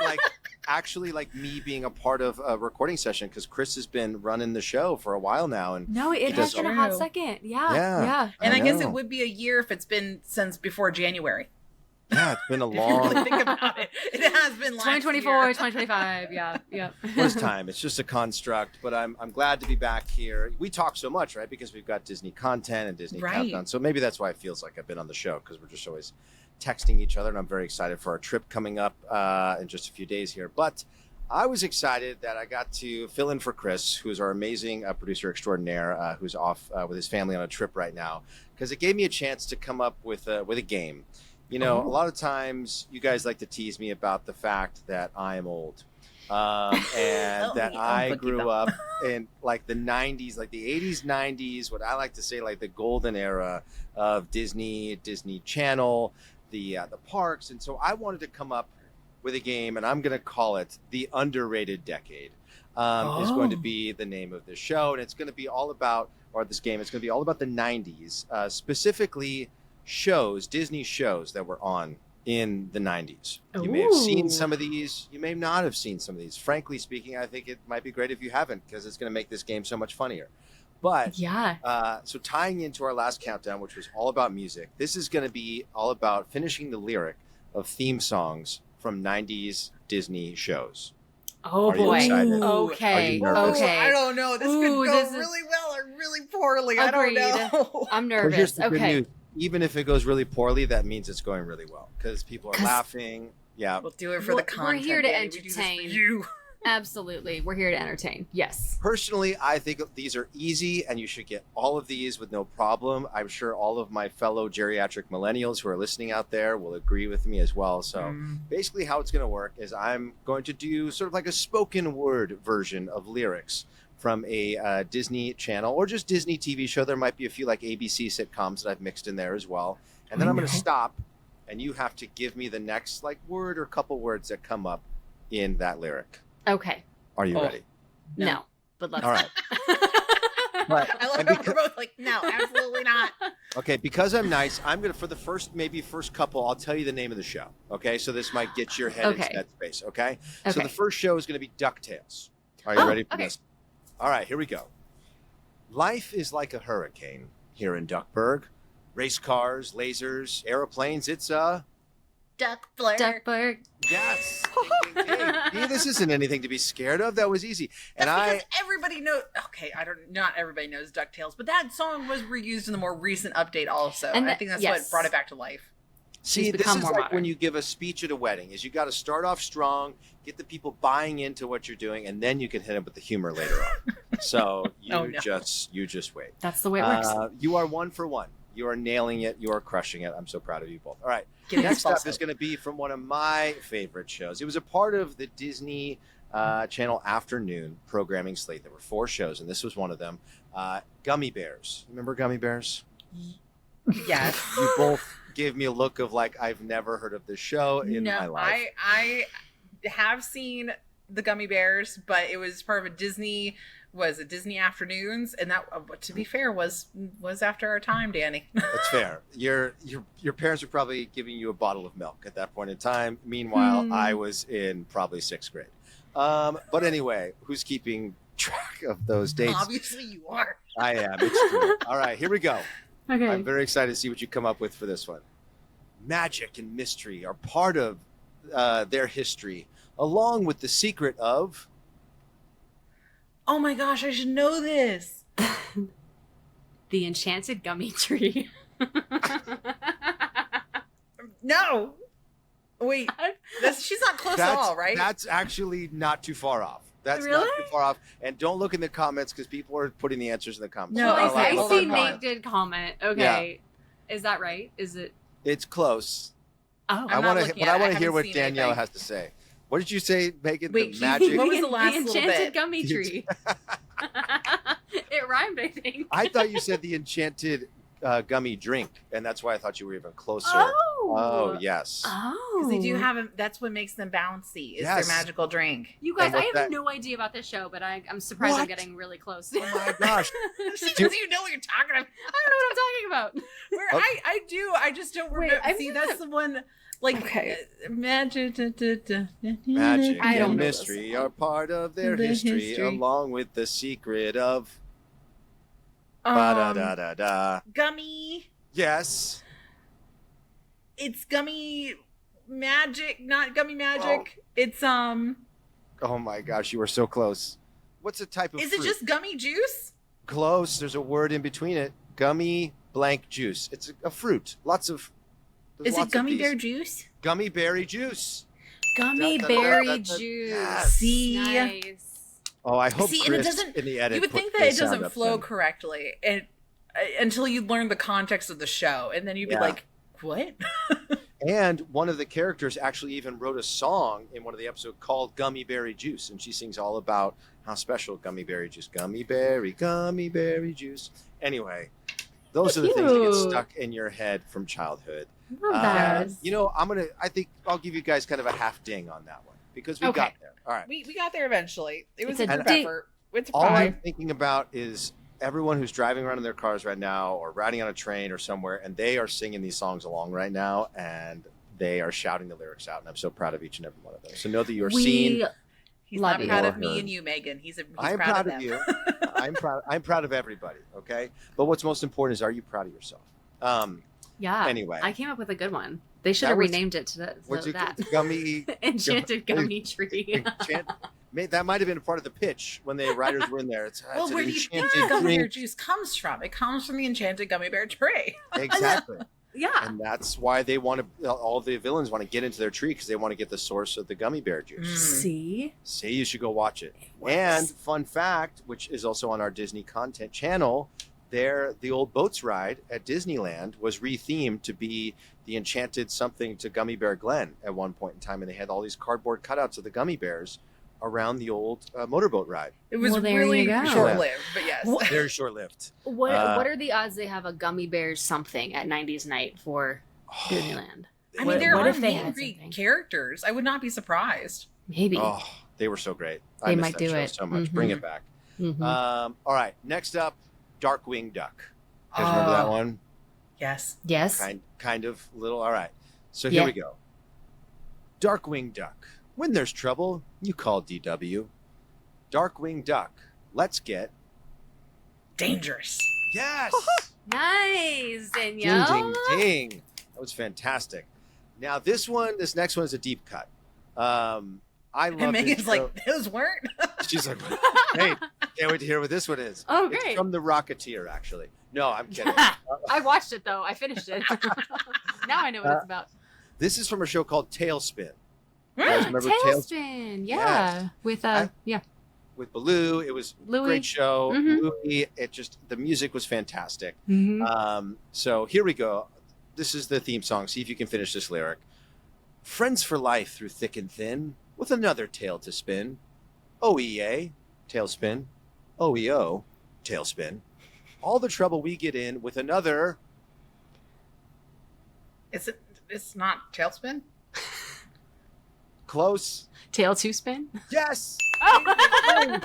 actually me being a part of a recording session, because Chris has been running the show for a while now. And no, it has been a hot second. Yeah. And I guess it would be a year if it's been since before January. Yeah, it's been a long... If you really think about it. It has been last 2024, year. 2025, yeah. First time. It's just a construct, but I'm glad to be back here. We talk so much, right? Because we've got Disney content and Disney Countdown. So maybe that's why it feels like I've been on the show, because we're just always texting each other, and I'm very excited for our trip coming up in just a few days here. But I was excited that I got to fill in for Chris, who is our amazing producer extraordinaire, who's off with his family on a trip right now, because it gave me a chance to come up with a game. You know, a lot of times you guys like to tease me about the fact that I am old, and that I grew up in like the 90s, like the 80s, 90s, what I like to say, like the golden era of Disney Channel, the parks. And so I wanted to come up with a game, and I'm going to call it the Underrated Decade. Is going to be the name of this show, and it's going to be all about, or this game, it's going to be all about the 90s, specifically Disney shows that were on in the 90s. You may have seen some of these, you may not have seen some of these. Frankly speaking, I think it might be great if you haven't, because it's going to make this game so much funnier. But so tying into our last countdown, which was all about music, this is going to be all about finishing the lyric of theme songs from 90s Disney shows. Oh, boy. Okay. I don't know. This could go really well or really poorly. Agreed. I don't know. I'm nervous. Okay. Even if it goes really poorly, that means it's going really well, because people are laughing. Yeah. We'll do it for the content. We're here to entertain. You. Absolutely. We're here to entertain. Yes. Personally, I think these are easy, and you should get all of these with no problem. I'm sure all of my fellow geriatric millennials who are listening out there will agree with me as well. So basically how it's going to work is I'm going to do sort of like a spoken word version of lyrics from a Disney Channel or just Disney TV show. There might be a few like ABC sitcoms that I've mixed in there as well. And then I'm going to stop, and you have to give me the next like word or couple words that come up in that lyric. Okay. Are you ready? No. but let's All right. I love and how we're both like, no, absolutely not. Okay, because I'm nice, I'm gonna for the first couple, I'll tell you the name of the show. Okay, so this might get your head into that space. Okay, so the first show is gonna be DuckTales. Are you ready for this? All right, here we go. Life is like a hurricane here in Duckburg. Race cars, lasers, aeroplanes. It's a Duckburg. yes. Ding, ding, ding. See, this isn't anything to be scared of. That was easy. And That's because everybody knows. Okay, not everybody knows DuckTales, but that song was reused in the more recent update also. And I think that's what brought it back to life. See, this is like when you give a speech at a wedding. Is you got to start off strong, get the people buying into what you're doing, and then you can hit them with the humor later on. So you just wait. That's the way it works. You are 1 for 1. You are nailing it. You are crushing it. I'm so proud of you both. All right. Next up is going to be from one of my favorite shows. It was a part of the Disney Channel afternoon programming slate. There were 4 shows, and this was one of them. Gummy Bears. Remember Gummy Bears? Yes. You both gave me a look of like, I've never heard of this show in my life. I have seen the Gummy Bears, but it was part of a Disney afternoons, and that, to be fair, was after our time, Danny. That's fair. Your parents were probably giving you a bottle of milk at that point in time. Meanwhile, I was in probably 6th grade. But anyway, who's keeping track of those dates? Obviously you are. I am. It's true. All right, here we go. Okay. I'm very excited to see what you come up with for this one. Magic and mystery are part of their history, along with the secret of... Oh my gosh, I should know this. The Enchanted Gummy Tree. No. Wait, she's not close at all, right? That's actually not too far off. That's really? not too far off. And don't look in the comments because people are putting the answers in the comments. No, I see Nate did comment. Okay. Yeah. Is that right? Is it? It's close. Oh, I want to hear what Danielle has to say. What did you say, Megan? Wait, the magic. What was the last the little Enchanted bit? Gummy Tree. It rhymed, I think. I thought you said the enchanted gummy drink, and that's why I thought you were even closer. Oh, yes. Oh, because they do have that's what makes them bouncy. Is their magical drink. You guys, I have no idea about this show, but I'm surprised I'm getting really close. Oh my gosh! Because you know what you're talking about. I don't know what I'm talking about. I do. I just don't remember. See, that's the one. Like magic, magic and mystery are part of their history, along with the secret of gummy. Yes, it's gummy magic, not gummy magic. Oh. It's Oh my gosh, you were so close. What's the type of? Is fruit? It just gummy juice? Close. There's a word in between it. Gummy blank juice. It's a fruit. Lots of. Is it gummy bear juice? Gummy berry juice. Gummy berry juice. Yes. See. Nice. Oh, I hope See, Chris and it doesn't. in the edit. You would think that it doesn't flow correctly, and until you learn the context of the show, and then you'd be like, "What?" And one of the characters actually even wrote a song in one of the episodes called "Gummy Berry Juice," and she sings all about how special gummy berry juice, gummy berry juice. Anyway, those are the things that get stuck in your head from childhood. Love that. You know, I think I'll give you guys kind of a half ding on that one because we got there. All right. We got there eventually. It was a group ding. effort. It's all I'm thinking about is everyone who's driving around in their cars right now or riding on a train or somewhere, and they are singing these songs along right now, and they are shouting the lyrics out, and I'm so proud of each and every one of them. So know that you are seen. He's not proud of me and you, Megan. He's proud of you. I'm proud of everybody. Okay, but what's most important is, are you proud of yourself? Yeah. Anyway, I came up with a good one. They should have renamed it to that. Gummy Enchanted Gummy Tree. That might have been a part of the pitch when the writers were in there. It's where do you think the gummy bear juice comes from? It comes from the enchanted gummy bear tree. Exactly. Yeah. And that's why they want to. All the villains want to get into their tree because they want to get the source of the gummy bear juice. See, you should go watch it. And fun fact, which is also on our Disney content channel. The old boats ride at Disneyland was rethemed to be the enchanted something to Gummy Bear Glen at one point in time, and they had all these cardboard cutouts of the gummy bears around the old motorboat ride. It was really short-lived, but yes, very short-lived. What are the odds they have a Gummy Bears something at 90s night for Disneyland? I mean, there are meet characters. I would not be surprised. Maybe. Oh, they were so great. They I miss might that do show it so much. Bring it back. All right, next up, Darkwing Duck. You guys remember that one? Yes. Yes. Kind of little. All right, so here we go. Darkwing Duck. When there's trouble, you call DW. Darkwing Duck. Let's get dangerous. Yes. Nice, Danielle. Ding, ding, ding. That was fantastic. Now this next one is a deep cut. I love and Megan's this like, those weren't. She's like, hey, can't wait to hear what this one is. Oh, great. It's from The Rocketeer, actually. No, I'm kidding. I watched it, though. I finished it. Now I know what it's about. This is from a show called Tailspin. You guys remember Tailspin, yeah. With, with Baloo. It was a Louis. great show. Mhm. Louis, the music was fantastic. Mhm. So here we go. This is the theme song. See if you can finish this lyric. Friends for life through thick and thin, with another tale to spin. OEA, tailspin. OEO, tailspin. All the trouble we get in with another. It's not tailspin? Close. Tail to spin? Yes! Oh.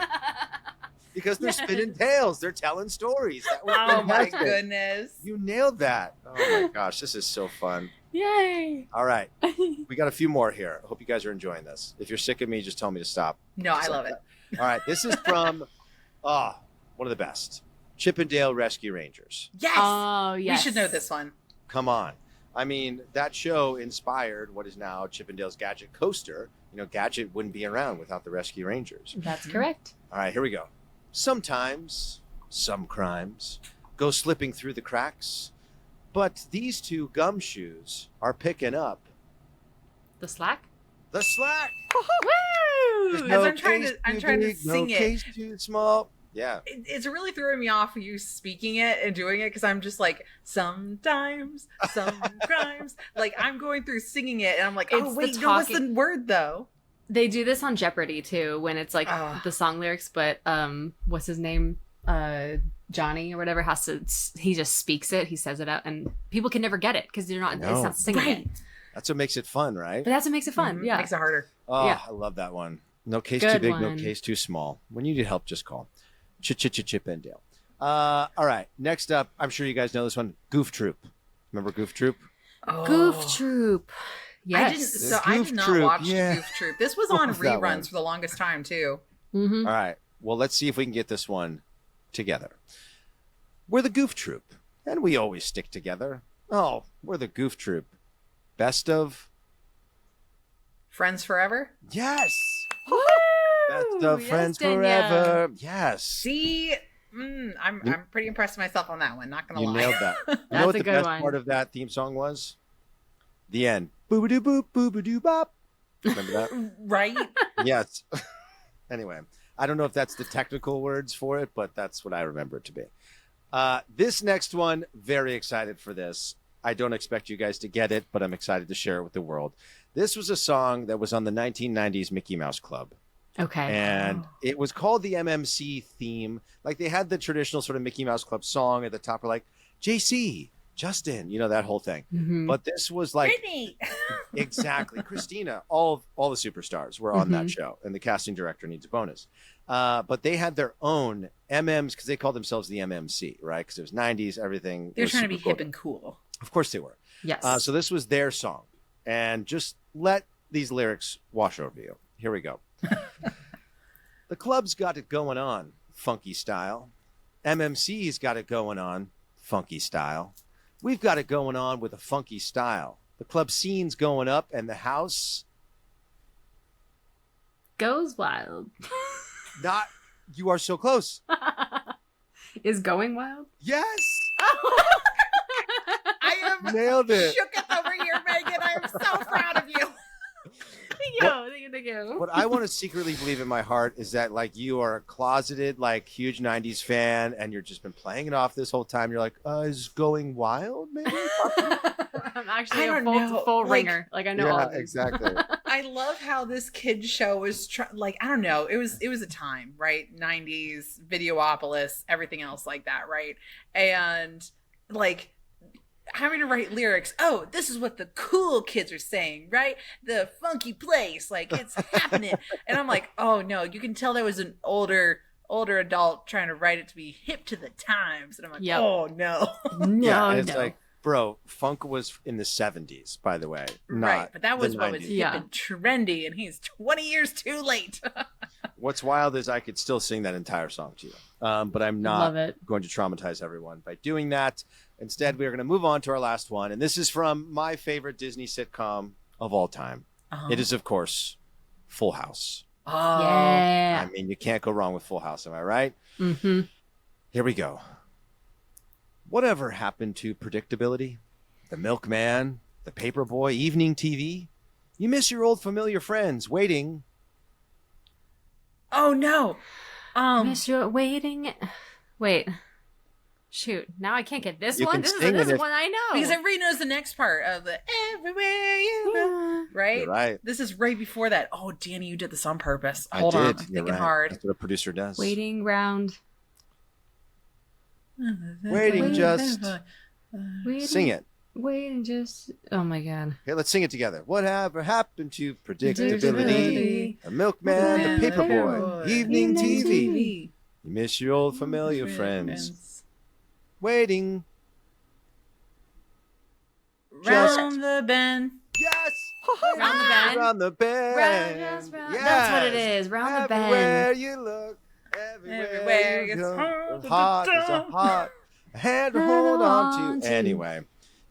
Because they're spinning tails. They're telling stories. That was Oh my fantastic. goodness. You nailed that. Oh my gosh, this is so fun. Yay. All right. We got a few more here. I hope you guys are enjoying this. If you're sick of me, just tell me to stop. No, I love it. All right. This is from one of the best. Chippendale Rescue Rangers. Yes. Oh, yes. We should know this one. Come on. I mean, that show inspired what is now Chippendale's Gadget Coaster. You know, Gadget wouldn't be around without the Rescue Rangers. That's correct. All right, here we go. Sometimes, some crimes go slipping through the cracks, but these two gumshoes are picking up The slack? the slack. Woo! There's As I'm trying case to- I'm too trying to big, sing no it. case too small. Yeah. It's really throwing me off you speaking it and doing it because I'm just like, sometimes, some crimes. Like, I'm going through singing it and I'm like, oh, It's the wait, no, what's the talking- word though? They do this on Jeopardy, too, when it's like the song lyrics, but what's his name? Johnny or whatever he just speaks it, he says it out, and people can never get it because it's not singing it. That's what makes it fun, right? But that's what makes it fun. Yeah. Makes it harder. Oh, Yeah. I love that one. No case Good too big, one. no case too small. When you need help, just call. Chippendale. All right. Next up, I'm sure you guys know this one. Goof Troop. Remember Goof Troop? Oh. Goof Troop. Yes. I did not watch yeah. Goof Troop. This was on Love that one. reruns for the longest time too. Mm-hmm. All right. Well, let's see if we can get this one together. We're the Goof Troop, and we always stick together. Oh, we're the Goof Troop. Best of? Friends Forever? Yes! Woo! Best of Yes, Friends Danielle. Forever. Yes. See, I'm pretty impressed with myself on that one. Not gonna You lie. nailed that. You That's know what a the good best one. part of that theme song was? The end. Boobadoo boop, boobadoo bop. Remember that? Right? Yes. Anyway, I don't know if that's the technical words for it, but that's what I remember it to be. This next one, very excited for this. I don't expect you guys to get it, but I'm excited to share it with the world. This was a song that was on the 1990s Mickey Mouse Club. Okay. And it was called the MMC theme. Like they had the traditional sort of Mickey Mouse Club song at the top, or like JC, Justin, you know, that whole thing. Mhm. But this was like Brittany. exactly Christina. All the superstars were on that show, and the casting director needs a bonus. But they had their own MMs because they called themselves the MMC, right? Because it was 90s, everything. They're was trying to be super hip cool. and cool. Of course they were. Yes. So this was their song, and just let these lyrics wash over you. Here we go. The club's got it going on, funky style. MMC's got it going on, funky style. We've got it going on with a funky style. The club scene's going up, and the house Goes wild. not. You are so close. Is going wild? Yes, I am nailed it. shook up over here, Megan. I am so proud of you. Thank you. What I want to secretly believe in my heart is that like you are a closeted, like huge 90s fan and you're just been playing it off this whole time. You're like, is going wild, maybe? I'm actually I a don't full, know. full Like- ringer. Like I know all Yeah, of these. exactly. I love how this kid's show was like, I don't know, it was a time, right? 90s, Videopolis, everything else like that, right? And like having to write lyrics, oh, this is what the cool kids are saying, right? The funky place, like it's happening. And I'm like, oh no, you can tell that was an older older adult trying to write it to be hip to the times. And I'm like, Yep. oh no. No, and it's no. like, bro, funk was in the 70s, by the way. Not Right. But that was the what was 90s. hip Yeah. and trendy, and he's 20 years too late. What's wild is I could still sing that entire song to you. But I'm not Love it. going to traumatize everyone by doing that. Instead, we are going to move on to our last one. And this is from my favorite Disney sitcom of all time. It is, of course, Full House. Oh. Yeah. I mean, you can't go wrong with Full House, am I right? Mm-hmm. Here we go. Whatever happened to predictability? The milkman, the paperboy, evening TV? You miss your old familiar friends waiting. Oh no. Miss you waiting. Wait. Shoot. Now I can't get this You one. can This is sing this it is if- one I know. Because everybody knows the next part of the everywhere you go. Right? You're right. This is right before that. Oh, Danny, you did this on purpose. I Hold did. on. I'm You're thinking right. hard. That's what a producer does. Waiting round. Waiting just. Waiting, Sing it. Waiting just. Oh my god. Here, let's sing it together. Whatever happened to predictability? Predictability. The milkman, the paperboy, evening TV. TV. You miss your old familiar friends waiting. Round the bend. Yes! Round the bend. Round the bend. Round, just round. Yes. That's what it is. Round the bend. Everywhere you look, everywhere you It's go. hard to Hot is a heart. A hand to hold on to. to. Anyway,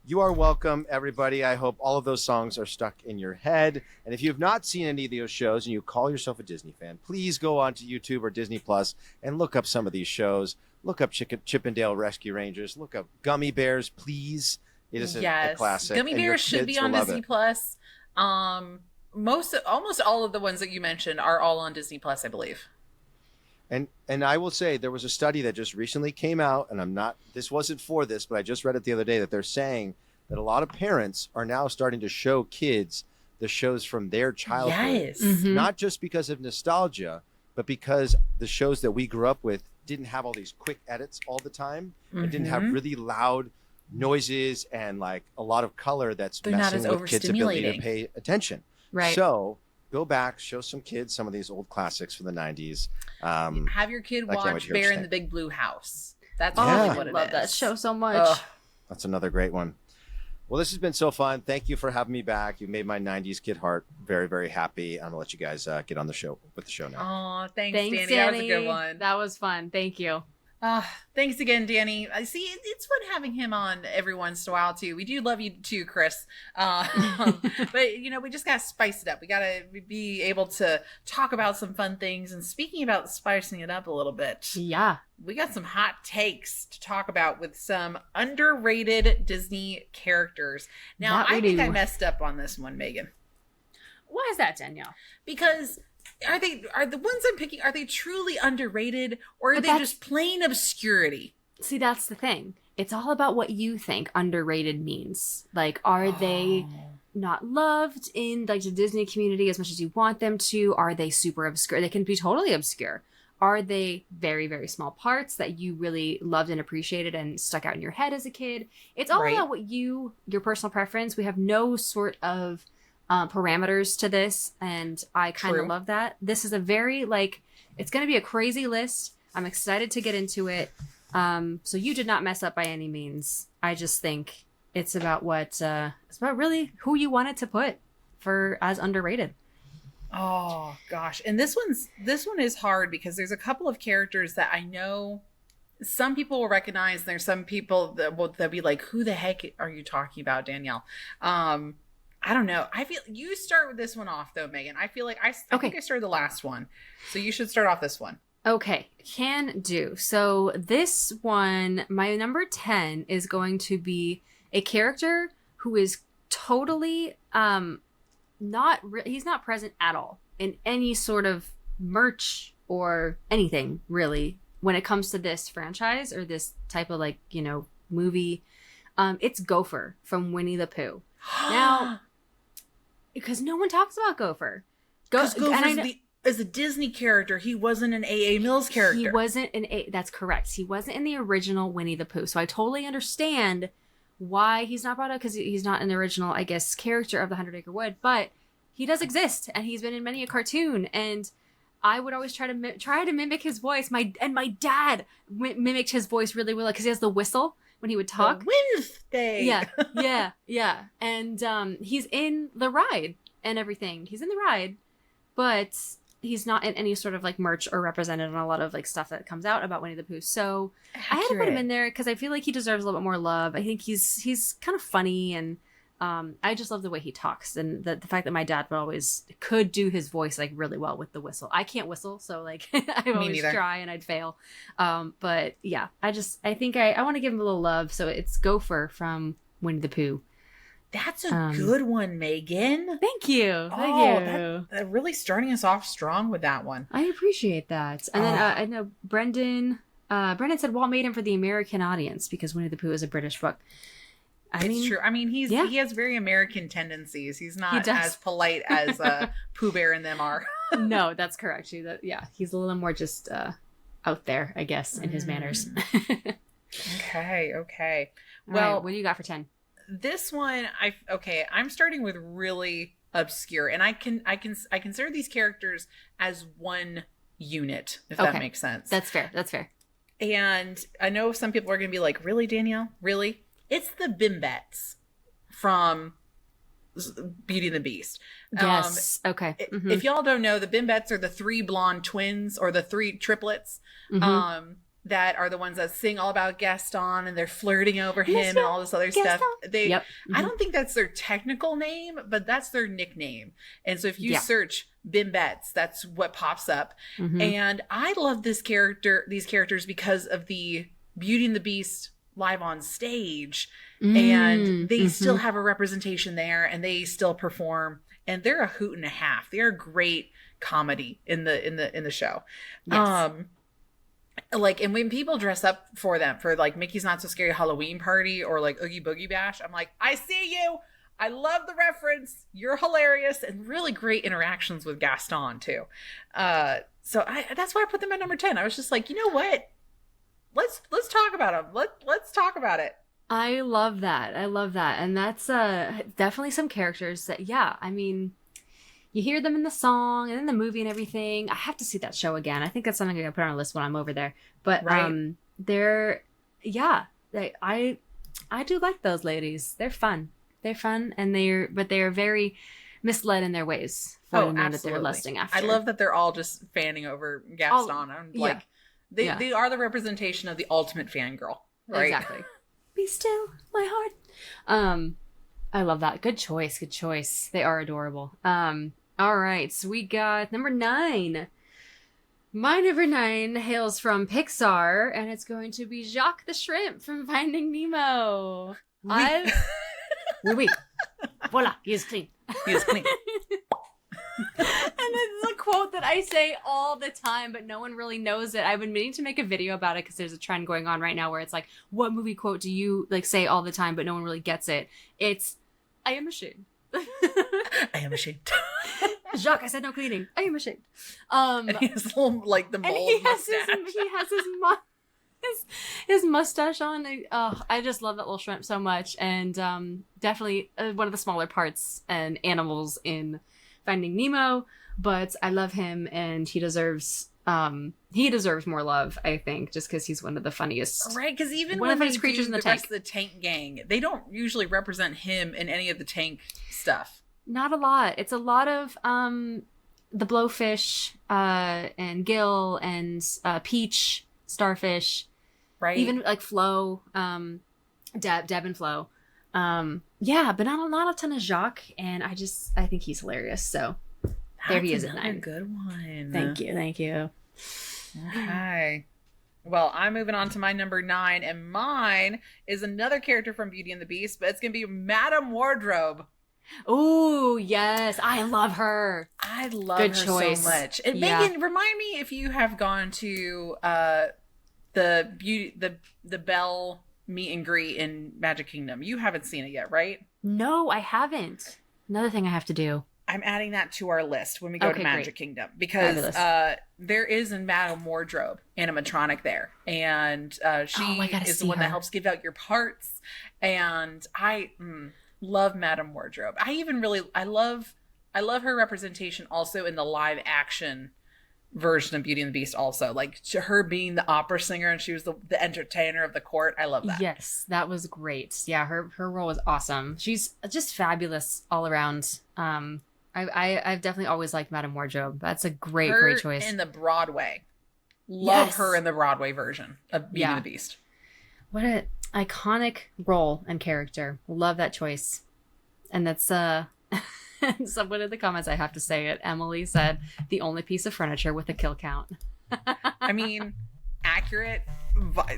you are welcome, everybody. I hope all of those songs are stuck in your head. And if you have not seen any of those shows and you call yourself a Disney fan, please go onto YouTube or Disney Plus and look up some of these shows. Look up Chippendale Rescue Rangers. Look up Gummy Bears, please. It is a classic. Gummy and your Bears should be kids on will love Disney it. Plus. Almost all of the ones that you mentioned are all on Disney Plus, I believe. And I will say there was a study that just recently came out, and this wasn't for this, but I just read it the other day that they're saying that a lot of parents are now starting to show kids the shows from their childhood. Yes. Mhm. Not just because of nostalgia, but because the shows that we grew up with didn't have all these quick edits all the time. It didn't have really loud noises and like a lot of color that's They're not messing as with kids' ability to overstimulating. pay attention. Right. So go back, show some kids some of these old classics from the 90s. Have your kid I can't wait watch to hear what Bear you in the think. Big Blue House. That's Yeah. really I what it is. love that show so much. Ugh. That's another great one. Well, this has been so fun. Thank you for having me back. You made my 90s kid heart very, very happy. I'm going to let you guys get on the show with the show now. Aw, thanks, Thanks, Danny. Danny. That was a good one. That was fun. Thank you. Thanks again, Danny. I see it's fun having him on every once in a while too. We do love you too, Chris. But we just gotta spice it up. We gotta be able to talk about some fun things. And speaking about spicing it up a little bit, Yeah. we got some hot takes to talk about with some underrated Disney characters. Now, That we I think do. I messed up on this one, Megan, Why is that, Danielle? because are the ones I'm picking, are they truly underrated, or are But they that's- just plain obscurity? See, that's the thing. It's all about what you think underrated means. Like, are they not loved in like the Disney community as much as you want them to? Are they super obscure? They can be totally obscure. Are they very, very small parts that you really loved and appreciated and stuck out in your head as a kid? It's all Right. about what your personal preference. We have no sort of parameters to this, and I kind of True. love that. This is a very it's going to be a crazy list. I'm excited to get into it. So you did not mess up by any means. I just think it's about it's about really who you wanted to put for as underrated. Oh gosh. And this one is hard because there's a couple of characters that I know some people will recognize. There's some people that be like, who the heck are you talking about, Danielle? I don't know. I feel you start with this one off though, Megan. I feel like I think I started the last one. So you should start off this one. Okay, can do. So this one, my number 10 is going to be a character who is totally he's not present at all in any sort of merch or anything really when it comes to this franchise or this type of movie. It's Gopher from Winnie the Pooh. Now, because no one talks about Gopher. Because Gopher's is a Disney character. He wasn't an A.A. Mills character. He wasn't that's correct. He wasn't in the original Winnie the Pooh. So I totally understand why he's not brought up, because he's not an original, I guess, character of the 100 Acre Wood, but he does exist and he's been in many a cartoon. And I would always try to mimic his voice. My dad mimicked his voice really well because he has the whistle when he would talk. Wednesday. Yeah. And he's in the ride and everything. He's in the ride, but he's not in any sort of like merch or represented on a lot of like stuff that comes out about Winnie the Pooh. So I had to put him in there because I feel like he deserves a little bit more love. I think he's kind of funny, and I just love the way he talks, and the fact that my dad could do his voice like really well with the whistle. I can't whistle, so like I always try and I'd fail. But yeah, I think I want to give him a little love. So it's Gopher from Winnie the Pooh. That's a good one, Megan. Thank you. Thank you. That really starting us off strong with that one. I appreciate that. And then I know Brendan said Walt made him for the American audience because Winnie the Pooh is a British book. It's true. I mean, he has very American tendencies. He's not as polite as Pooh Bear and them are. No, that's correct. He's a little more just out there, I guess, in his manners. Okay. Well, right, what do you got for 10? This one, I'm starting with really obscure, and I consider these characters as one unit, if that makes sense. That's fair. And I know some people are going to be like, really, Danielle? Really? It's the Bimbets from Beauty and the Beast. Yes. Okay. Mm-hmm. If y'all don't know, the Bimbets are the 3 blonde twins, or the 3 triplets. Mm-hmm. That are the ones that sing all about Gaston, and they're flirting over him and all this other stuff. I don't think that's their technical name, but that's their nickname. And so if you search Bimbets, that's what pops up. Mm-hmm. And I love these characters because of the Beauty and the Beast live on stage. And they still have a representation there, and they still perform, and they're a hoot and a half. They're a great comedy in the show. Yes. Like, and when people dress up for them for like Mickey's Not So Scary Halloween Party or like Oogie Boogie Bash, I'm like, I see you. I love the reference. You're hilarious, and really great interactions with Gaston too. So that's why I put them at number 10. I was just like, you know what? Let's talk about them. Let's talk about it. I love that. And that's definitely some characters that, I mean, you hear them in the song and in the movie and everything. I have to see that show again. I think that's something I'm going to put on a list when I'm over there. But I do like those ladies. They're fun. And they're very misled in their ways for the men that they're lusting after. I love that they're all just fanning over Gaston. They are the representation of the ultimate fangirl. Right? Exactly. Be still, my heart. I love that. Good choice. They are adorable. All right, so we got number 9. My number 9 hails from Pixar, and it's going to be Jacques the Shrimp from Finding Nemo. Oui. Voila, he is clean. And it's a quote that I say all the time, but no one really knows it. I've been meaning to make a video about it because there's a trend going on right now where it's like, what movie quote do you like say all the time, but no one really gets it? It's, I am ashamed. I am ashamed. Jacques, I said no cleaning. I am ashamed. And he has little, like, the mold mustache. He has his mustache on. I just love that little shrimp so much. And definitely one of the smaller parts and animals in Finding Nemo. But I love him, and he deserves more love, I think, just because he's one of the funniest. Right, because even one when of the funniest creatures in the tank. Rest of the tank gang, they don't usually represent him in any of the tank stuff. Not a lot. It's a lot of the blowfish and Gil and Peach, Starfish, right? Even like Flo, Deb and Flo. But not a ton of Jacques, and I think he's hilarious. So there he is at 9. Good one. Thank you. Okay. Well, I'm moving on to my number 9, and mine is another character from Beauty and the Beast, but it's gonna be Madame Wardrobe. Oh, yes. I love her. I love her so much. And Megan, remind me if you have gone to the Belle meet and greet in Magic Kingdom. You haven't seen it yet, right? No, I haven't. Another thing I have to do. I'm adding that to our list when we go to Magic Kingdom, because there is a Madame Wardrobe animatronic there, and she is the one that helps give out your parts, and I love Madame Wardrobe. I love her representation also in the live action version of Beauty and the Beast also. Like her being the opera singer and she was the entertainer of the court. I love that. Yes, that was great. Yeah, her role was awesome. She's just fabulous all around. I've definitely always liked Madame Wardrobe. That's a great choice. In the Broadway. Love Yes. her in the Broadway version of Beauty and the Beast. What an iconic role and character. Love that choice. And that's someone in the comments, I have to say it, Emily said, the only piece of furniture with a kill count. I mean, accurate. But,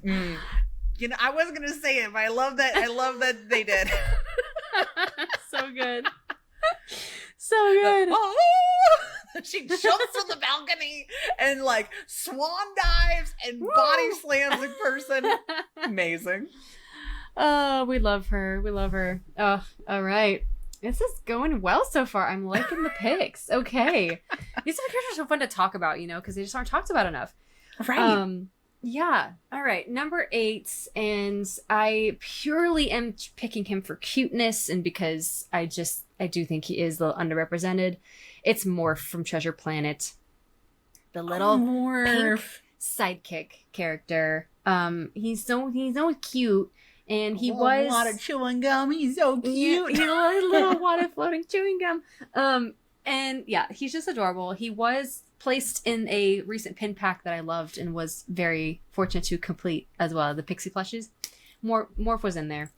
you know, I wasn't gonna say it, but I love that they did. So good. So good. She jumps from the balcony and like swan dives and body slams in person. Amazing. Oh, we love her. We love her. Oh, all right. This is going well so far. I'm liking the picks. Okay. These characters are so fun to talk about, you know, because they just aren't talked about enough. Right. Yeah. All right. Number 8. And I purely am picking him for cuteness and because I do think he is a little underrepresented. It's Morph from Treasure Planet. The little pink sidekick character. He's so cute. And he was a lot of chewing gum. He's so cute. He's a little water floating chewing gum. And yeah, he's just adorable. He was placed in a recent pin pack that I loved and was very fortunate to complete as well. The Pixie plushes. Morph was in there.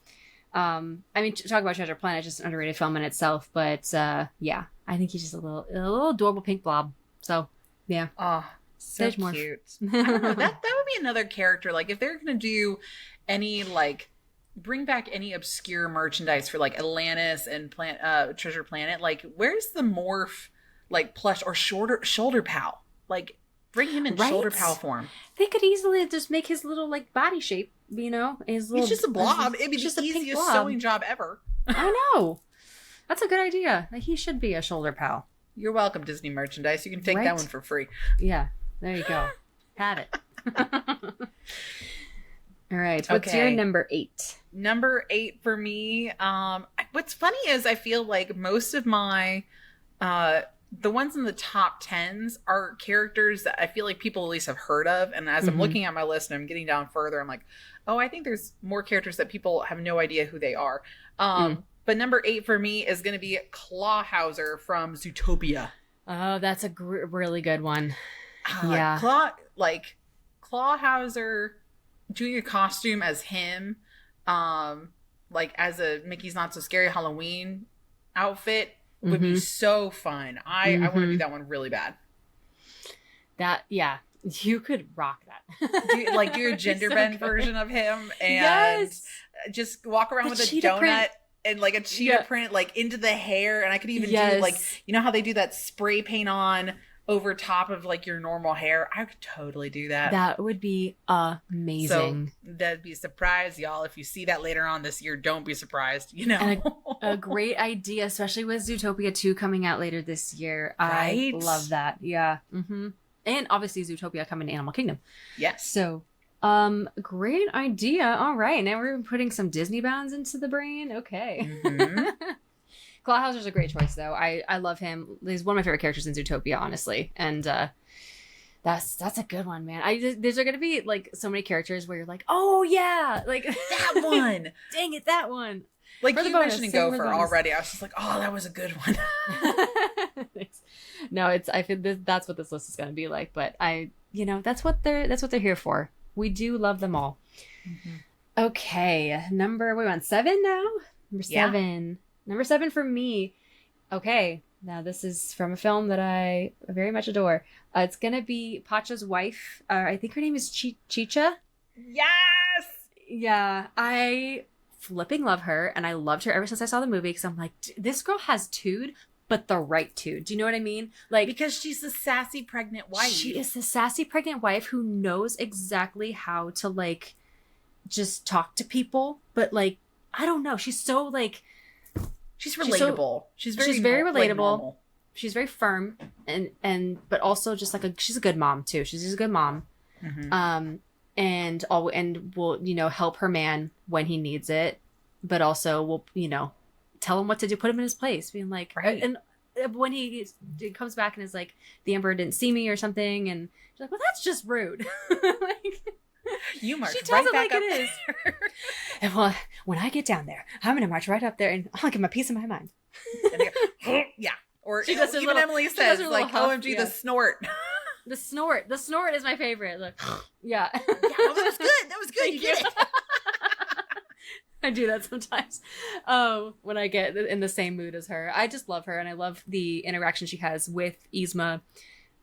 I mean, talk about Treasure Planet, just an underrated film in itself. But yeah, I think he's just a little adorable pink blob. So yeah. Oh, so Morph. cute. I don't know, that would be another character. Like if they're gonna do any like bring back any obscure merchandise for like Atlantis and Treasure Planet, like where's the Morph like plush or shoulder pal? Like bring him in shoulder pal form. They could easily just make his little like body shape, you know, his little. He's just a blob. It'd be just the a pink easiest blob. sewing job ever. I know. That's a good idea. Like, he should be a shoulder pal. You're welcome, Disney merchandise. You can take that one for free. Yeah, there you go. Have it. All right. What's your number 8? Number 8 for me. What's funny is I feel like most of my the ones in the top 10s are characters that I feel like people at least have heard of. And as I'm looking at my list and I'm getting down further, I'm like, oh, I think there's more characters that people have no idea who they are. But number 8 for me is going to be Clawhauser from Zootopia. Oh, that's a really good one. Yeah. Clawhauser doing a costume as him, like as a Mickey's Not So Scary Halloween outfit would be so fun. I want to do that one really bad. Yeah, you could rock that. do a gender bend version of him and just walk around with a donut print. And like a cheetah print like into the hair, and I could even do like, you know how they do that spray paint on over top of like your normal hair? I could totally do that. That would be amazing. So that'd be a surprise, y'all. If you see that later on this year, don't be surprised, you know. And a great idea, especially with Zootopia 2 coming out later this year. Right? I love that. Yeah. And obviously Zootopia coming to Animal Kingdom. Yes. So great idea. All right, now we're putting some Disney bounds into the brain. Okay. Clawhauser's a great choice, though. I love him. He's one of my favorite characters in Zootopia, honestly. And that's a good one, man. There's going to be like so many characters where you're like, oh yeah, like that one. Dang it, that one. Like you mentioning Gopher already, I was just like, oh, that was a good one. No, I feel that's what this list is going to be like. But that's what they're here for. We do love them all. Okay, we want 7 now. Number 7. Number 7 for me. Okay, now this is from a film that I very much adore. It's gonna be Pacha's wife. I think her name is Chicha. Yes. Yeah, I flipping love her, and I loved her ever since I saw the movie. Because I'm like, this girl has tude, but the right tude. Do you know what I mean? Like, because she's the sassy pregnant wife. She is the sassy pregnant wife who knows exactly how to like just talk to people, but like I don't know. She's so like. She's relatable. She's very relatable. Like, she's very firm and but also just like she's a good mom too. She's just a good mom. And will, help her man when he needs it, but also will, tell him what to do, put him in his place, being like, and when he comes back and is like, the Emperor didn't see me or something, and she's like, well, that's just rude. Like, You march she tells right it back like up it is. And well, when I get down there, I'm gonna march right up there and I'll give him a piece of my mind. And they go, yeah. Or She does her even little- Emily she does says, her like, little huff, OMG, yeah. the snort. The snort is my favorite. Look, yeah. Yeah, that was good. That was good. You Thank did it. I do that sometimes. When I get in the same mood as her. I just love her, and I love the interaction she has with Yzma.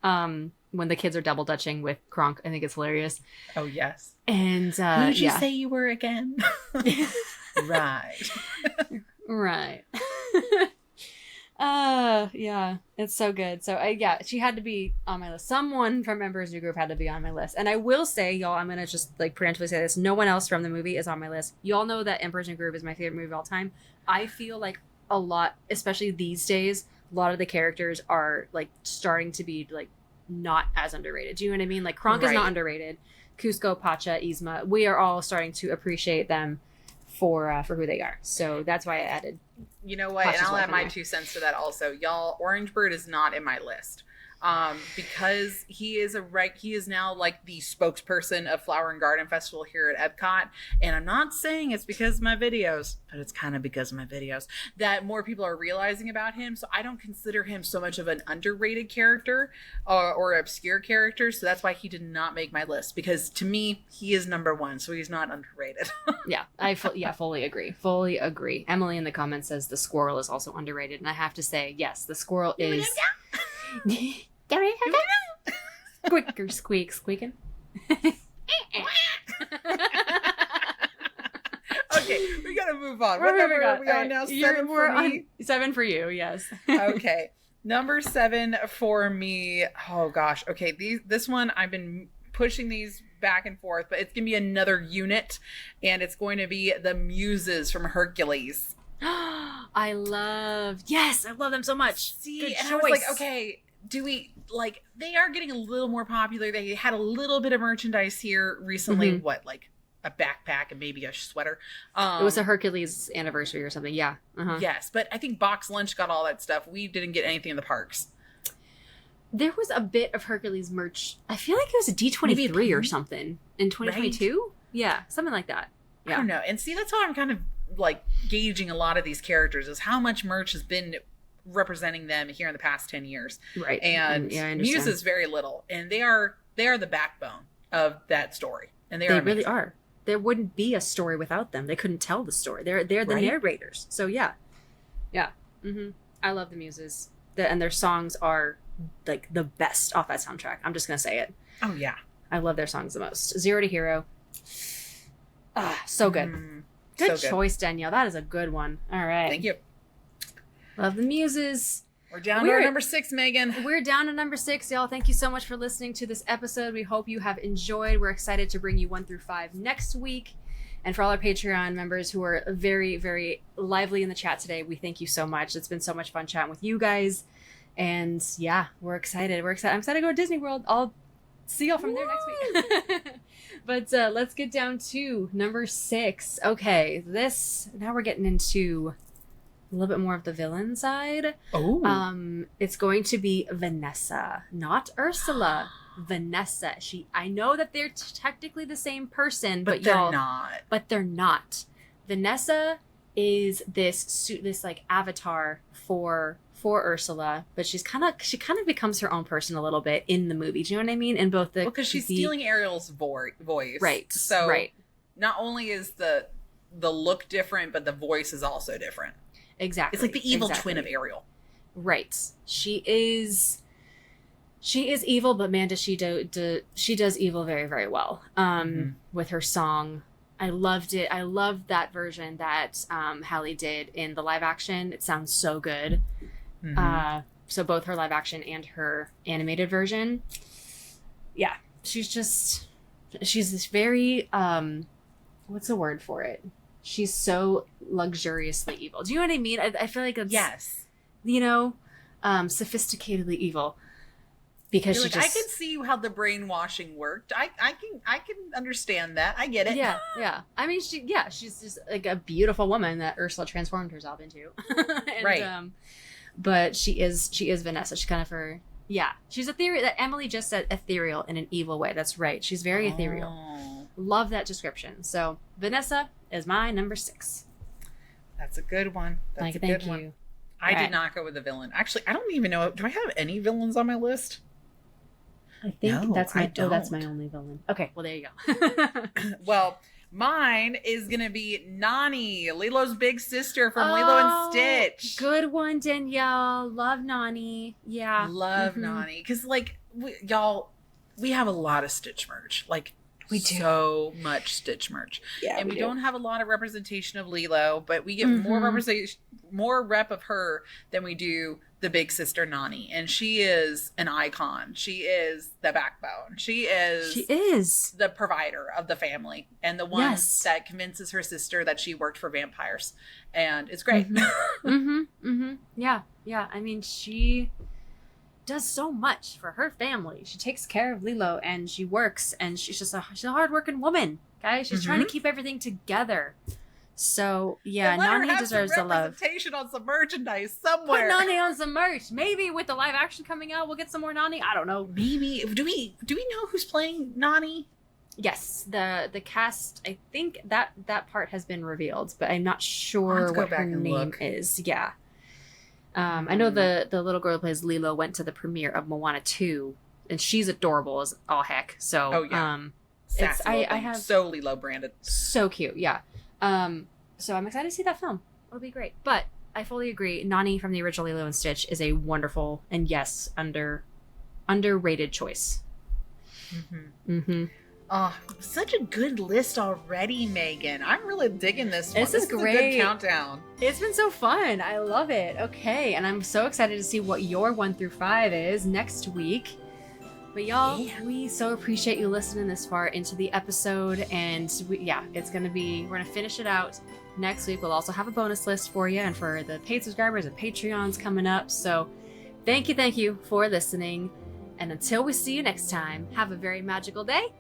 When the kids are double dutching with Kronk, I think it's hilarious. Oh, yes. And Who did you yeah. say you were again? Right. Right. Yeah, it's so good. So she had to be on my list. Someone from Emperor's New Groove had to be on my list. And I will say, y'all, I'm gonna just like preemptively say this, no one else from the movie is on my list. Y'all know that Emperor's New Groove is my favorite movie of all time. I feel like a lot, especially these days, a lot of the characters are like starting to be like not as underrated. Do you know what I mean? Like Kronk is not underrated. Cusco, Pacha, Yzma, we are all starting to appreciate them for who they are. So that's why I added. You know what? Pacha's And I'll wife add in my there. 2 cents to that also. Y'all, Orange Bird is not in my list. Because he is now like the spokesperson of Flower and Garden Festival here at Epcot. And I'm not saying it's because of my videos, but it's kind of because of my videos that more people are realizing about him. So I don't consider him so much of an underrated character or obscure character. So that's why he did not make my list, because to me, he is number 1. So he's not underrated. Yeah, fully agree. Fully agree. Emily in the comments says the squirrel is also underrated. And I have to say, yes, the squirrel is... Squicker squeak squeaking. Okay, we gotta move on. What What number are we on now? 7 for me? 7 for you, yes. Okay, number 7 for me. Oh gosh. Okay, this one I've been pushing these back and forth, but it's gonna be another unit, and it's going to be the Muses from Hercules. I love them so much. See, Good and choice. I was like, okay, do we like? They are getting a little more popular. They had a little bit of merchandise here recently. Mhm. What, like a backpack and maybe a sweater? It was a Hercules anniversary or something. Yeah. Uh-huh. Yes, but I think Box Lunch got all that stuff. We didn't get anything in the parks. There was a bit of Hercules merch. I feel like it was a D23 or something in 2022. Yeah, something like that. I Yeah. don't know. And see, that's how I'm kind of like gauging a lot of these characters, is how much merch has been representing them here in the past 10 years. Right. And yeah, I understand. Muse is very little, and they are the backbone of that story. And they They are really amazing. are. There wouldn't be a story without them. They couldn't tell the story. They're the Right? narrators. So yeah. I love the Muses. And their songs are like the best off that soundtrack. I'm just gonna say it. Oh yeah. I love their songs the most. Zero to Hero. So good. Good so choice, Danielle. That is a good one. All right. Thank you. Love the Muses. We're down to our number 6, Megan. We're down to number 6, y'all. Thank you so much for listening to this episode. We hope you have enjoyed. We're excited to bring you 1 through 5 next week. And for all our Patreon members who are very, very lively in the chat today, we thank you so much. It's been so much fun chatting with you guys. And yeah, we're excited. I'm excited to go to Disney World. I'll see y'all from there next week. But let's get down to number 6. Okay, now we're getting into a little bit more of the villain side. Oh. It's going to be Vanessa, not Ursula. Vanessa. I know that they're technically the same person, but they're y'all, not. But they're not. Vanessa is this like avatar for Ursula, but she kind of becomes her own person a little bit in the movie. Do you know what I mean? In both the Because she's stealing Ariel's voice. Right. So right. not only is the look different, but the voice is also different. Exactly. It's like the evil twin of Ariel. Right. She is evil, but man, does she does evil very, very well. With her song. I loved it. I loved that version that Halle did in the live action. It sounds so good. So both her live action and her animated version. Yeah. She's this very what's the word for it? She's so luxuriously evil. Do you know what I mean? I feel like it's, yes, sophisticatedly evil. Because I can see how the brainwashing worked. I can understand that. I get it. Yeah. I mean, she's just like a beautiful woman that Ursula transformed herself into. And, right. but she is Vanessa. She's kind of her. Yeah, she's ethereal. That Emily just said ethereal in an evil way. That's right. She's very ethereal. Love that description. So Vanessa is my number 6. That's a good one. That's a good one. I did not go with a villain. Actually, I don't even know. Do I have any villains on my list? I think that's my only villain. Okay, well there you go. Well, mine is gonna be Nani, Lilo's big sister from Lilo and Stitch. Good one, Danielle. Love Nani. Yeah, love Nani because we have a lot of Stitch merch. Like we do so much Stitch merch. Yeah, and we don't have a lot of representation of Lilo, but we get more representation, more rep of her than we do the big sister Nani. And she is an icon. She is the backbone. She is the provider of the family and the one that convinces her sister that she worked for vampires. And it's great. Yeah. I mean, she does so much for her family. She takes care of Lilo and she works, and she's a hardworking woman, guys. She's trying to keep everything together. So yeah, Nani deserves the love. Representation on some merchandise somewhere. Put Nani on some merch. Maybe with the live action coming out, we'll get some more Nani. I don't know. Maybe. Do we know who's playing Nani? Yes, the cast. I think that part has been revealed, but I'm not sure what her name is. Yeah. I know the little girl who plays Lilo went to the premiere of Moana 2, and she's adorable as all heck. So I have so Lilo branded, so cute. Yeah. So I'm excited to see that film. It'll be great. But I fully agree. Nani from the original Lilo and Stitch is a wonderful and underrated choice. Oh, such a good list already, Megan. I'm really digging this one. This is great. A good countdown. It's been so fun. I love it. Okay, and I'm so excited to see what your 1 through 5 is next week. But y'all, we so appreciate you listening this far into the episode, and it's gonna be, we're gonna finish it out next week. We'll also have a bonus list for you and for the paid subscribers and Patreons coming up. So thank you for listening, and until we see you next time, have a very magical day.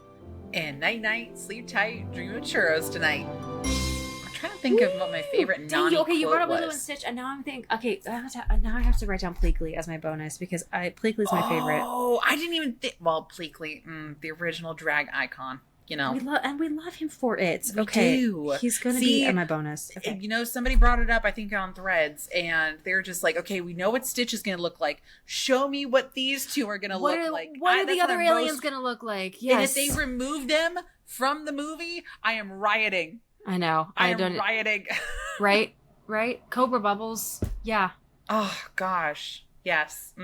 And night, sleep tight, dream of churros tonight. I'm trying to think of what my favorite Nani quote you brought up was. Lilo and Stitch, and now I'm thinking, okay, now I have to write down Pleakley as my bonus, because Pleakley's my favorite. Oh, I didn't even think. Well, Pleakley, the original drag icon. You know, we love him for it. We do. He's gonna be my bonus. Okay. You know, somebody brought it up, I think, on Threads, and they're just like, okay, we know what Stitch is gonna look like. Show me what these two are gonna look like. What are the other aliens gonna look like? Yes. And if they remove them from the movie, I am rioting. I know. I am rioting. Right? Cobra Bubbles. Yeah. Oh gosh. Yes.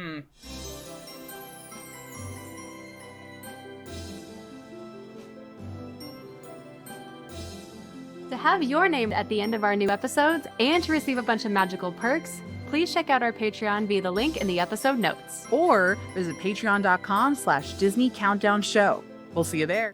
To have your name at the end of our new episodes and to receive a bunch of magical perks, please check out our Patreon via the link in the episode notes. Or visit patreon.com/Disney Countdown Show. We'll see you there.